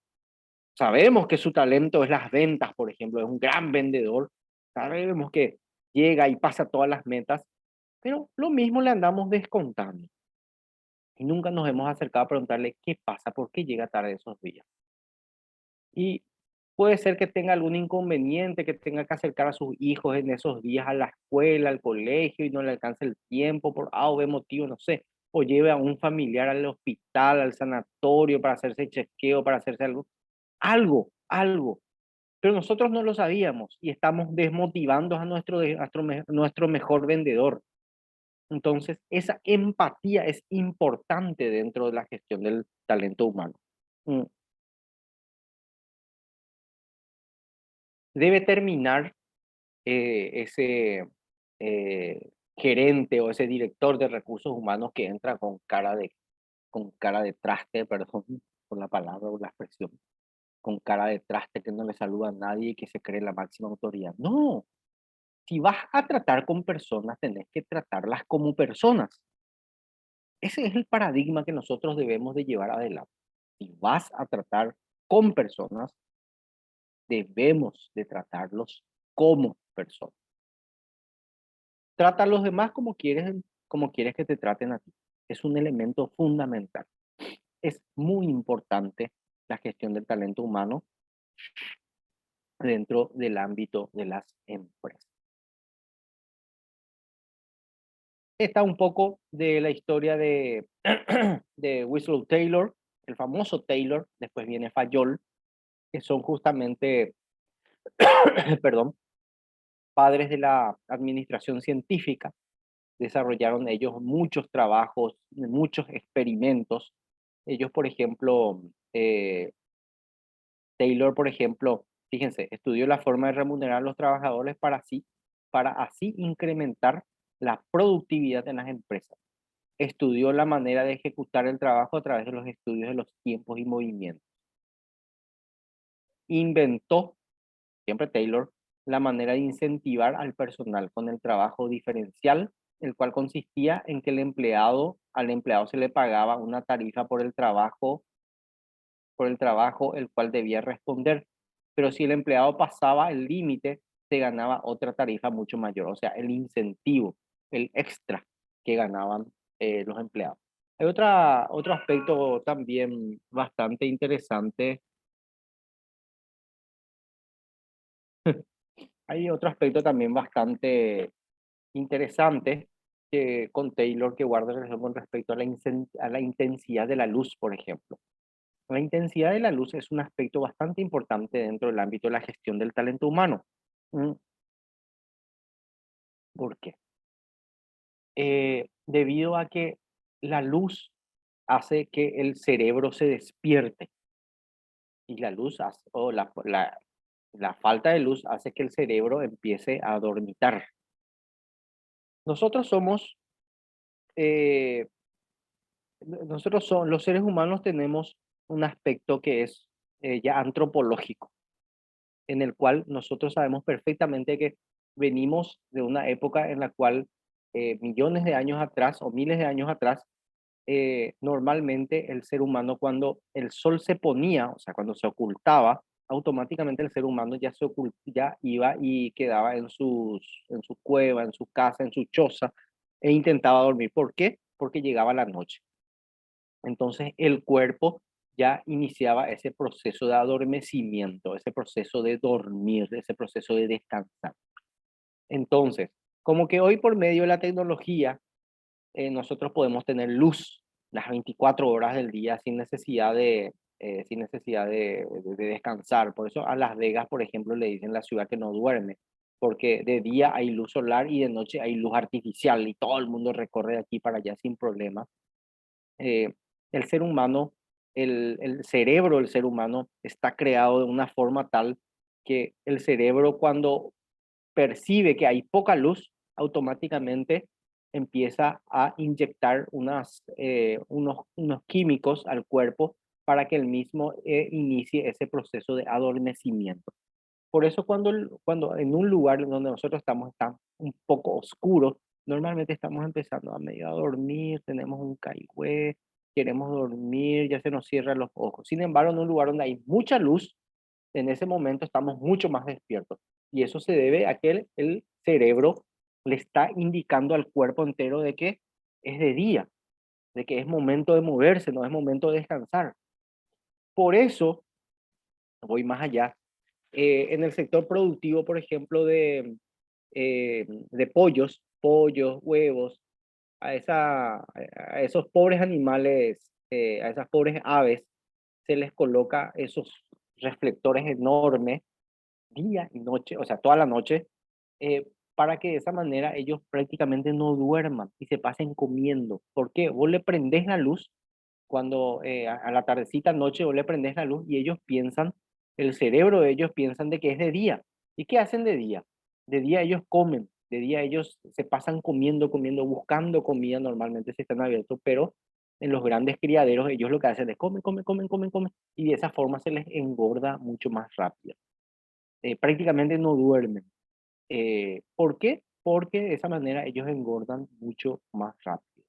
Sabemos que su talento es las ventas, por ejemplo, es un gran vendedor. Sabemos que llega y pasa todas las metas, pero lo mismo le andamos descontando. Y nunca nos hemos acercado a preguntarle qué pasa, por qué llega tarde esos días. Y puede ser que tenga algún inconveniente, que tenga que acercar a sus hijos en esos días a la escuela, al colegio, y no le alcance el tiempo por A o B motivo, no sé. O lleve a un familiar al hospital, al sanatorio para hacerse chequeo, para hacerse algo. Algo. Pero nosotros no lo sabíamos y estamos desmotivando a nuestro mejor vendedor. Entonces, esa empatía es importante dentro de la gestión del talento humano. Mm. Debe terminar ese gerente o ese director de recursos humanos que entra con cara de traste, perdón por la palabra o la expresión, con cara de traste, que no le saluda a nadie y que se cree la máxima autoridad. No, si vas a tratar con personas, tenés que tratarlas como personas. Ese es el paradigma que nosotros debemos de llevar adelante. Si vas a tratar con personas, debemos de tratarlos como personas. Trata a los demás como quieres que te traten a ti. Es un elemento fundamental. Es muy importante la gestión del talento humano dentro del ámbito de las empresas. Está un poco de la historia de, de Winslow Taylor, el famoso Taylor, después viene Fayol, que son justamente, perdón, padres de la administración científica. Desarrollaron ellos muchos trabajos, muchos experimentos. Ellos, por ejemplo, Taylor, por ejemplo, fíjense, estudió la forma de remunerar a los trabajadores para así incrementar la productividad en las empresas. Estudió la manera de ejecutar el trabajo a través de los estudios de los tiempos y movimientos. Inventó, siempre Taylor, la manera de incentivar al personal con el trabajo diferencial, el cual consistía en que al empleado se le pagaba una tarifa por el trabajo el cual debía responder. Pero si el empleado pasaba el límite, se ganaba otra tarifa mucho mayor, o sea, el incentivo, el extra que ganaban los empleados. Hay otro aspecto también bastante interesante. Hay otro aspecto también bastante interesante que con Taylor que guarda relación con respecto a a la intensidad de la luz, por ejemplo. La intensidad de la luz es un aspecto bastante importante dentro del ámbito de la gestión del talento humano. Mm, ¿Por qué? Debido a que la luz hace que el cerebro se despierte y la luz o la falta de luz hace que el cerebro empiece a dormitar. Nosotros somos, eh, los seres humanos tenemos un aspecto que es ya antropológico, en el cual nosotros sabemos perfectamente que venimos de una época en la cual millones de años atrás o miles de años atrás, normalmente el ser humano cuando el sol se ponía, o sea, cuando se ocultaba, automáticamente el ser humano ya iba y quedaba en su cueva, en su casa, en su choza e intentaba dormir. ¿Por qué? Porque llegaba la noche. Entonces el cuerpo ya iniciaba ese proceso de adormecimiento, ese proceso de dormir, ese proceso de descansar. Entonces, como que hoy por medio de la tecnología, nosotros podemos tener luz las 24 horas del día sin necesidad de descansar. Por eso a Las Vegas, por ejemplo, le dicen la ciudad que no duerme, porque de día hay luz solar y de noche hay luz artificial y todo el mundo recorre de aquí para allá sin problemas. El ser humano, el cerebro del ser humano está creado de una forma tal que el cerebro cuando percibe que hay poca luz, automáticamente empieza a inyectar unos químicos al cuerpo para que el mismo inicie ese proceso de adormecimiento. Por eso cuando en un lugar donde nosotros estamos está un poco oscuro, normalmente estamos empezando a medio a dormir, tenemos un caigüe, queremos dormir, ya se nos cierran los ojos. Sin embargo, en un lugar donde hay mucha luz, en ese momento estamos mucho más despiertos. Y eso se debe a que el cerebro le está indicando al cuerpo entero de que es de día, de que es momento de moverse, no es momento de descansar. Por eso, voy más allá, en el sector productivo, por ejemplo, de pollos, huevos, a esos pobres animales, a esas pobres aves, se les coloca esos reflectores enormes día y noche, o sea, toda la noche, para que de esa manera ellos prácticamente no duerman y se pasen comiendo. ¿Por qué? Vos le prendés la luz cuando a la tardecita noche vos le prendés la luz y ellos piensan, el cerebro de ellos piensan de que es de día. ¿Y qué hacen de día? De día ellos comen, de día ellos se pasan comiendo, buscando comida, normalmente se están abiertos, pero en los grandes criaderos ellos lo que hacen es comen, y de esa forma se les engorda mucho más rápido. Prácticamente no duermen. ¿Por qué? Porque de esa manera ellos engordan mucho más rápido.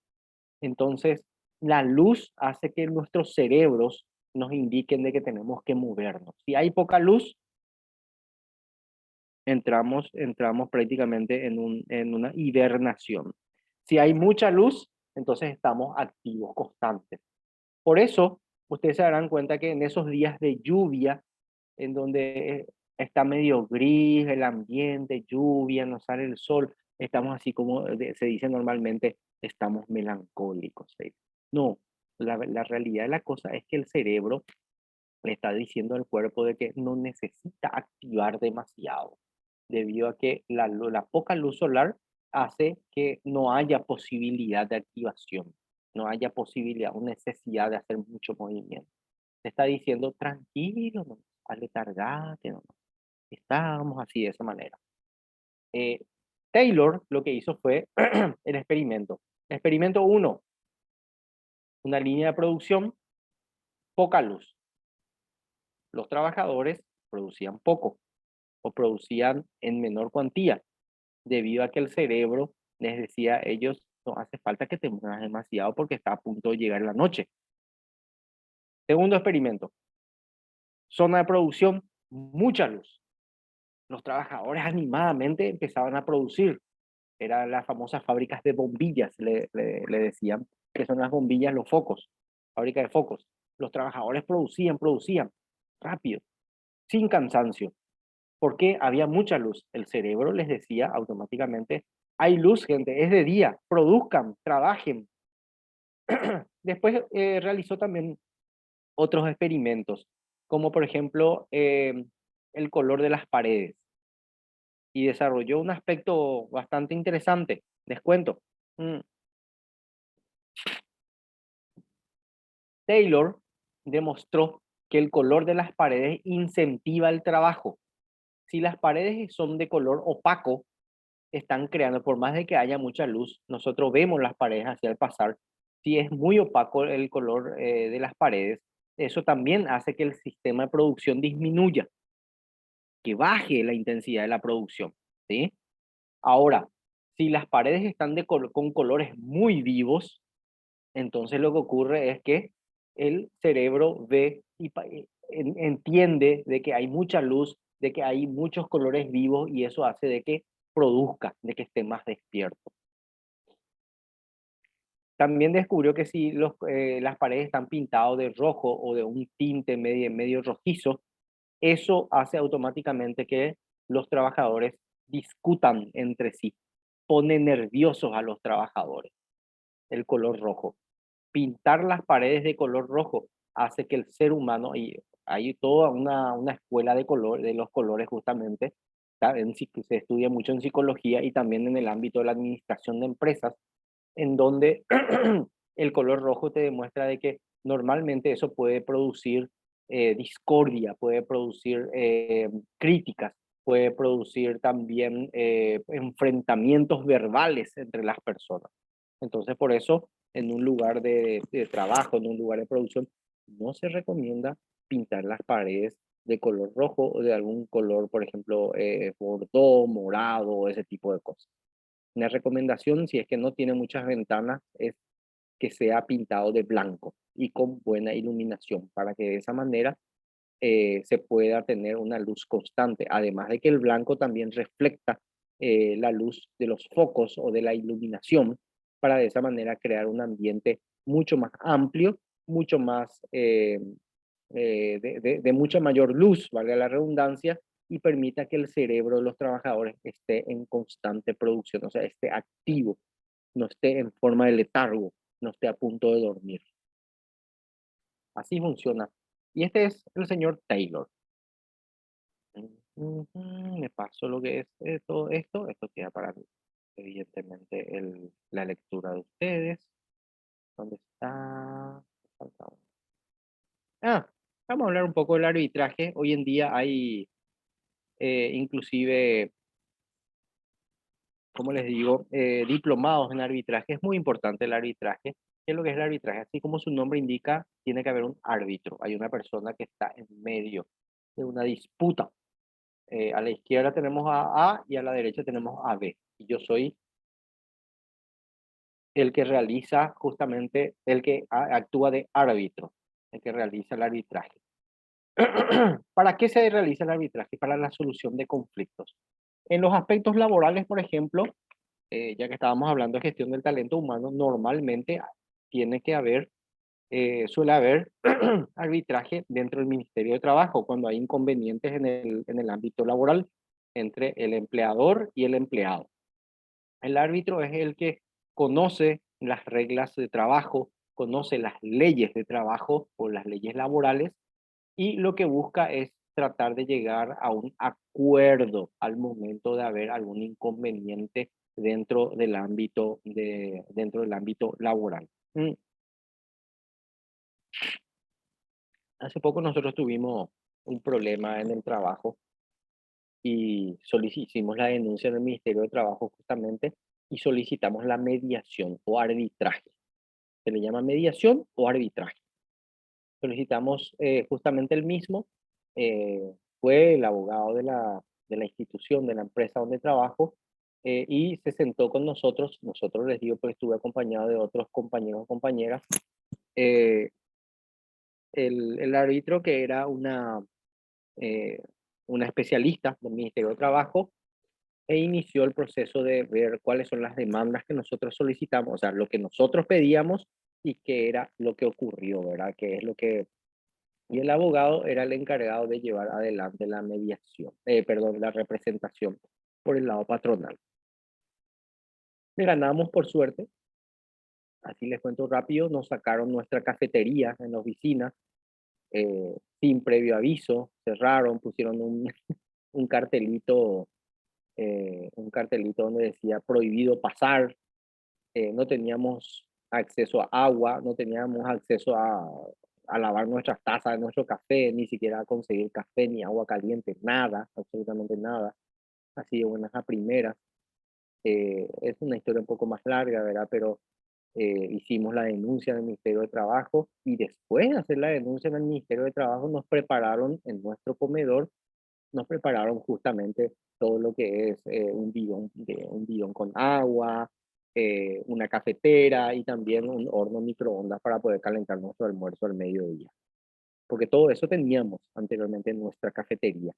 Entonces, la luz hace que nuestros cerebros nos indiquen de que tenemos que movernos. Si hay poca luz, entramos prácticamente en una hibernación. Si hay mucha luz, entonces estamos activos, constantes. Por eso, ustedes se darán cuenta que en esos días de lluvia, en donde está medio gris el ambiente, lluvia, no sale el sol, estamos así como se dice normalmente, estamos melancólicos. ¿Sí? No, la realidad de la cosa es que el cerebro le está diciendo al cuerpo de que no necesita activar demasiado, debido a que la poca luz solar hace que no haya posibilidad de activación, no haya posibilidad o necesidad de hacer mucho movimiento. Le está diciendo tranquilo, no, aletargate, no, estábamos así de esa manera. Taylor lo que hizo fue el experimento. Experimento 1, una línea de producción, poca luz. Los trabajadores producían poco o producían en menor cuantía, debido a que el cerebro les decía a ellos, no hace falta que te muevas demasiado porque está a punto de llegar la noche. Segundo experimento, zona de producción, mucha luz. Los trabajadores animadamente empezaban a producir. Eran las famosas fábricas de bombillas, le decían, que son las bombillas, los focos, fábrica de focos. Los trabajadores producían rápido, sin cansancio, porque había mucha luz. El cerebro les decía automáticamente, hay luz, gente, es de día, produzcan, trabajen. Después realizó también otros experimentos, como por ejemplo el color de las paredes, y desarrolló un aspecto bastante interesante. Les cuento. Taylor demostró que el color de las paredes incentiva el trabajo. Si las paredes son de color opaco, están creando, por más de que haya mucha luz, nosotros vemos las paredes hacia el pasar. Si es muy opaco el color de las paredes, eso también hace que el sistema de producción disminuya, que baje la intensidad de la producción, ¿sí? Ahora, si las paredes están con colores muy vivos, entonces lo que ocurre es que el cerebro ve y entiende de que hay mucha luz, de que hay muchos colores vivos y eso hace de que produzca, de que esté más despierto. También descubrió que si las paredes están pintadas de rojo o de un tinte medio rojizo, eso hace automáticamente que los trabajadores discutan entre sí, pone nerviosos a los trabajadores, el color rojo. pintar las paredes de color rojo hace que el ser humano, y hay toda una escuela de color, de los colores justamente, se estudia mucho en psicología y también en el ámbito de la administración de empresas, en donde el color rojo te demuestra de que normalmente eso puede producir discordia, puede producir críticas, puede producir también enfrentamientos verbales entre las personas. Entonces, por eso, en un lugar de trabajo, en un lugar de producción, no se recomienda pintar las paredes de color rojo o de algún color, por ejemplo, bordó, morado, ese tipo de cosas. Una recomendación, si es que no tiene muchas ventanas, es que sea pintado de blanco y con buena iluminación, para que de esa manera se pueda tener una luz constante. Además de que el blanco también refleja la luz de los focos o de la iluminación, para de esa manera crear un ambiente mucho más amplio, mucho más de mucha mayor luz, valga la redundancia, y permita que el cerebro de los trabajadores esté en constante producción, o sea, esté activo, no esté en forma de letargo, no esté a punto de dormir. Así funciona. Y este es el señor Taylor. Me paso lo que es todo esto. Esto queda para, evidentemente, la lectura de ustedes. ¿Dónde está? Falta uno. Vamos a hablar un poco del arbitraje. Hoy en día hay inclusive, como les digo, diplomados en arbitraje. Es muy importante el arbitraje. ¿Qué es lo que es el arbitraje? Así como su nombre indica, tiene que haber un árbitro. Hay una persona que está en medio de una disputa. A la izquierda tenemos a A y a la derecha tenemos a B. Y yo soy el que realiza justamente, el que actúa de árbitro, el que realiza el arbitraje. ¿Para qué se realiza el arbitraje? Para la solución de conflictos. En los aspectos laborales, por ejemplo, ya que estábamos hablando de gestión del talento humano, normalmente tiene que haber, suele haber arbitraje dentro del Ministerio de Trabajo cuando hay inconvenientes en el ámbito laboral entre el empleador y el empleado. El árbitro es el que conoce las reglas de trabajo, conoce las leyes de trabajo o las leyes laborales, y lo que busca es tratar de llegar a un acuerdo al momento de haber algún inconveniente dentro del ámbito laboral. Hace poco nosotros tuvimos un problema en el trabajo y hicimos la denuncia en el Ministerio de Trabajo justamente, y solicitamos la mediación o arbitraje. Se le llama mediación o arbitraje. Solicitamos justamente el mismo. Fue el abogado de la institución, de la empresa donde trabajo, y se sentó con nosotros. Nosotros, les digo, pues estuve acompañado de otros compañeros o compañeras. El árbitro, que era una especialista del Ministerio de Trabajo, inició el proceso de ver cuáles son las demandas que nosotros solicitamos, o sea, lo que nosotros pedíamos y qué era lo que ocurrió, ¿verdad? ¿Qué es lo que... Y el abogado era el encargado de llevar adelante la mediación, perdón, la representación por el lado patronal. Le ganamos por suerte, así les cuento rápido. Nos sacaron nuestra cafetería en la oficina, sin previo aviso, cerraron, pusieron un cartelito donde decía prohibido pasar. No teníamos acceso a agua, no teníamos acceso a lavar nuestras tazas de nuestro café, ni siquiera a conseguir café ni agua caliente, nada, absolutamente nada. Así de buenas a primeras. Es una historia un poco más larga, ¿verdad? Pero hicimos la denuncia en el Ministerio de Trabajo, y después de hacer la denuncia en el Ministerio de Trabajo nos prepararon en nuestro comedor, nos prepararon justamente todo lo que es un bidón con agua, una cafetera y también un horno microondas para poder calentar nuestro almuerzo al mediodía. Porque todo eso teníamos anteriormente en nuestra cafetería.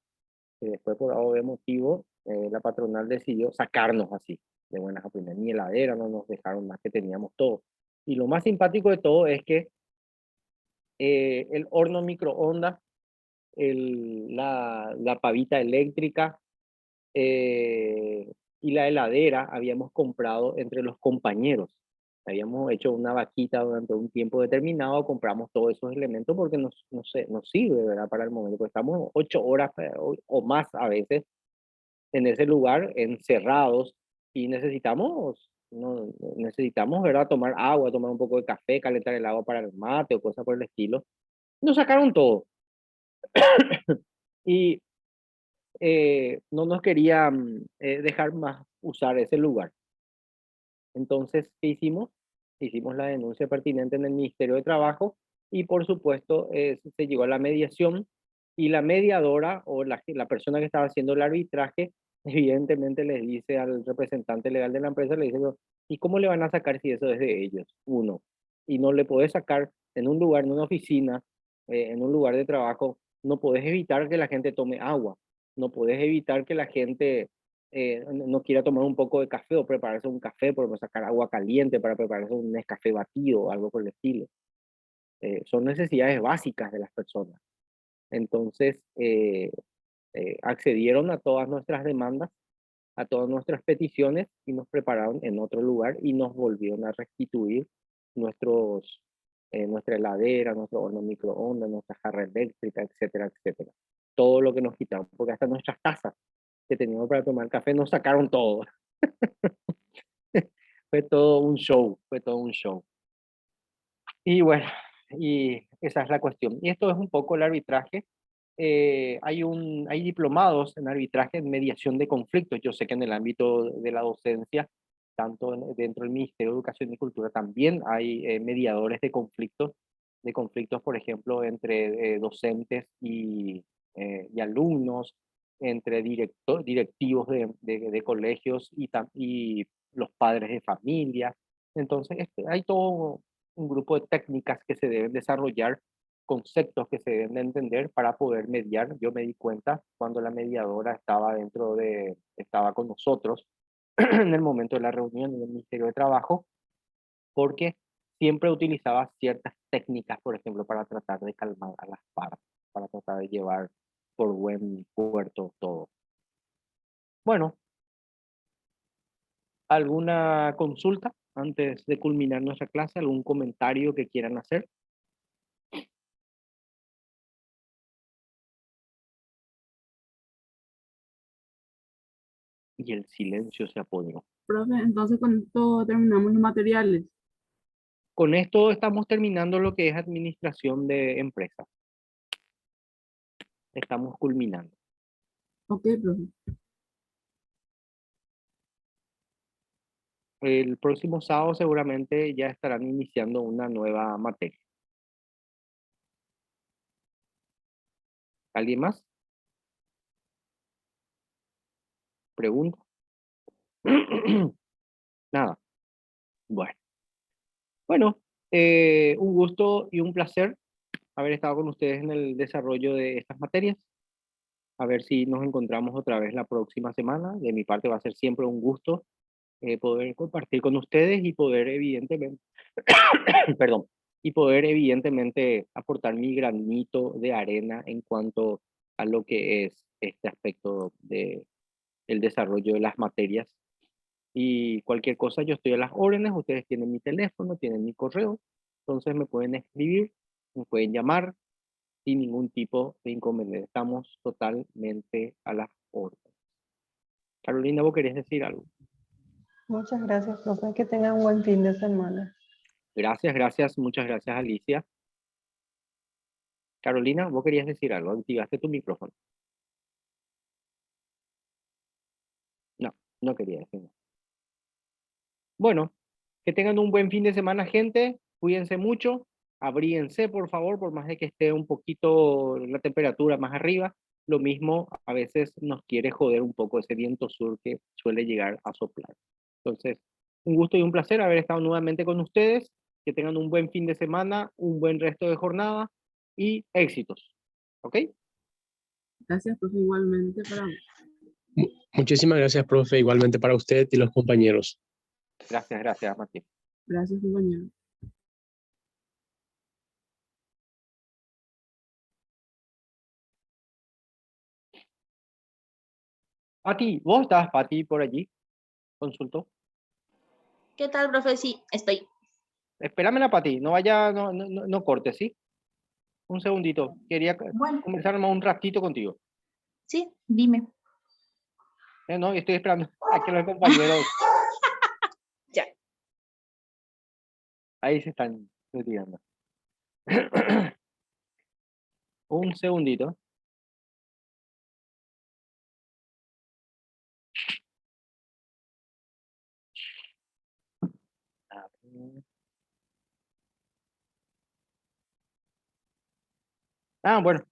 Y después, por algún motivo, la patronal decidió sacarnos así, de buenas a primeras. Ni heladera no nos dejaron más, que teníamos todo. Y lo más simpático de todo es que el horno microondas, la pavita eléctrica y la heladera habíamos comprado entre los compañeros. Habíamos hecho una vaquita durante un tiempo determinado, compramos todos esos elementos porque nos sirve, ¿verdad? Para el momento, porque estamos 8 horas o más a veces en ese lugar, encerrados, y necesitamos, ¿verdad? Tomar agua, tomar un poco de café, calentar el agua para el mate o cosas por el estilo. Nos sacaron todo. Y no nos querían dejar más usar ese lugar. Entonces, ¿qué hicimos? Hicimos la denuncia pertinente en el Ministerio de Trabajo y por supuesto se llegó a la mediación y la mediadora o la persona que estaba haciendo el arbitraje evidentemente les dice al representante legal de la empresa, le dice, ¿y cómo le van a sacar si eso es de ellos? Uno, y no le podés sacar en un lugar, en una oficina, en un lugar de trabajo, no podés evitar que la gente tome agua, no podés evitar que la gente no quiera tomar un poco de café o prepararse un café, por sacar agua caliente para prepararse un Nescafé batido o algo por el estilo. Son necesidades básicas de las personas. Entonces, accedieron a todas nuestras demandas, a todas nuestras peticiones y nos prepararon en otro lugar y nos volvieron a restituir nuestra heladera, nuestro horno microondas, nuestra jarra eléctrica, etcétera, etcétera. Todo lo que nos quitaron, porque hasta nuestras tazas que teníamos para tomar café nos sacaron todo. Fue todo un show, fue todo un show. Y bueno, y esa es la cuestión. Y esto es un poco el arbitraje. Hay diplomados en arbitraje en mediación de conflictos. Yo sé que en el ámbito de la docencia, tanto dentro del Ministerio de Educación y Cultura, también hay mediadores de conflictos, por ejemplo, entre docentes y alumnos, entre directivos de colegios y los padres de familia. Entonces, hay todo un grupo de técnicas que se deben desarrollar, conceptos que se deben de entender para poder mediar. Yo me di cuenta cuando la mediadora estaba con nosotros en el momento de la reunión en el Ministerio de Trabajo, porque siempre utilizaba ciertas técnicas, por ejemplo, para tratar de calmar a las partes, para tratar de llevar por buen puerto todo. Bueno, ¿alguna consulta antes de culminar nuestra clase? ¿Algún comentario que quieran hacer? Y el silencio se apoderó. Profe, entonces con esto terminamos los materiales. Con esto estamos terminando lo que es administración de empresas. Estamos culminando. Ok, profe. El próximo sábado seguramente ya estarán iniciando una nueva materia. ¿Alguien más? ¿Pregunta? Nada. Bueno, un gusto y un placer haber estado con ustedes en el desarrollo de estas materias. A ver si nos encontramos otra vez la próxima semana. De mi parte va a ser siempre un gusto poder compartir con ustedes y poder evidentemente, perdón, y poder evidentemente aportar mi granito de arena en cuanto a lo que es este aspecto de el desarrollo de las materias. Y cualquier cosa, yo estoy a las órdenes, ustedes tienen mi teléfono, tienen mi correo, entonces me pueden escribir, me pueden llamar sin ningún tipo de inconveniente. Estamos totalmente a las órdenes. Carolina, ¿vos querés decir algo? Muchas gracias, profe. Que tengan un buen fin de semana. Gracias, muchas gracias, Alicia. Carolina, vos querías decir algo, activaste tu micrófono. No, no quería decir nada. Bueno, que tengan un buen fin de semana, gente. Cuídense mucho. Abríense, por favor, por más de que esté un poquito la temperatura más arriba. Lo mismo a veces nos quiere joder un poco ese viento sur que suele llegar a soplar. Entonces, un gusto y un placer haber estado nuevamente con ustedes. Que tengan un buen fin de semana, un buen resto de jornada y éxitos. ¿Ok? Gracias, profe, igualmente para vos. Muchísimas gracias, profe, igualmente para usted y los compañeros. Gracias, Martín. Gracias, compañero. Pati, ¿vos estás, Pati, por allí? Consultó. ¿Qué tal, profe? Sí, estoy. Espéramela para ti, no vaya, no cortes, ¿sí? Un segundito, quería Bueno, conversar más un ratito contigo. sí, dime. No, estoy esperando a que los compañeros Ya. ahí se están retirando. Un segundito. A ver.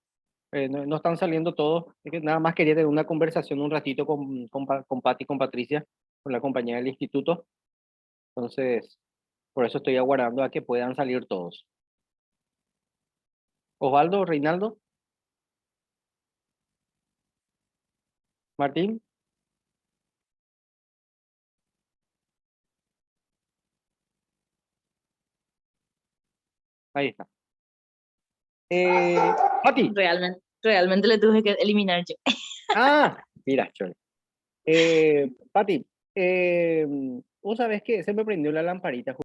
Bueno, no están saliendo todos. Es que nada más quería tener una conversación un ratito con Pati, con Patricia, con la compañía del instituto. Entonces, por eso estoy aguardando a que puedan salir todos. Osvaldo, Reinaldo, Martín. Ahí está. Pati. Realmente le tuve que eliminar yo. Mira, Chole. Pati, vos sabés que se me prendió la lamparita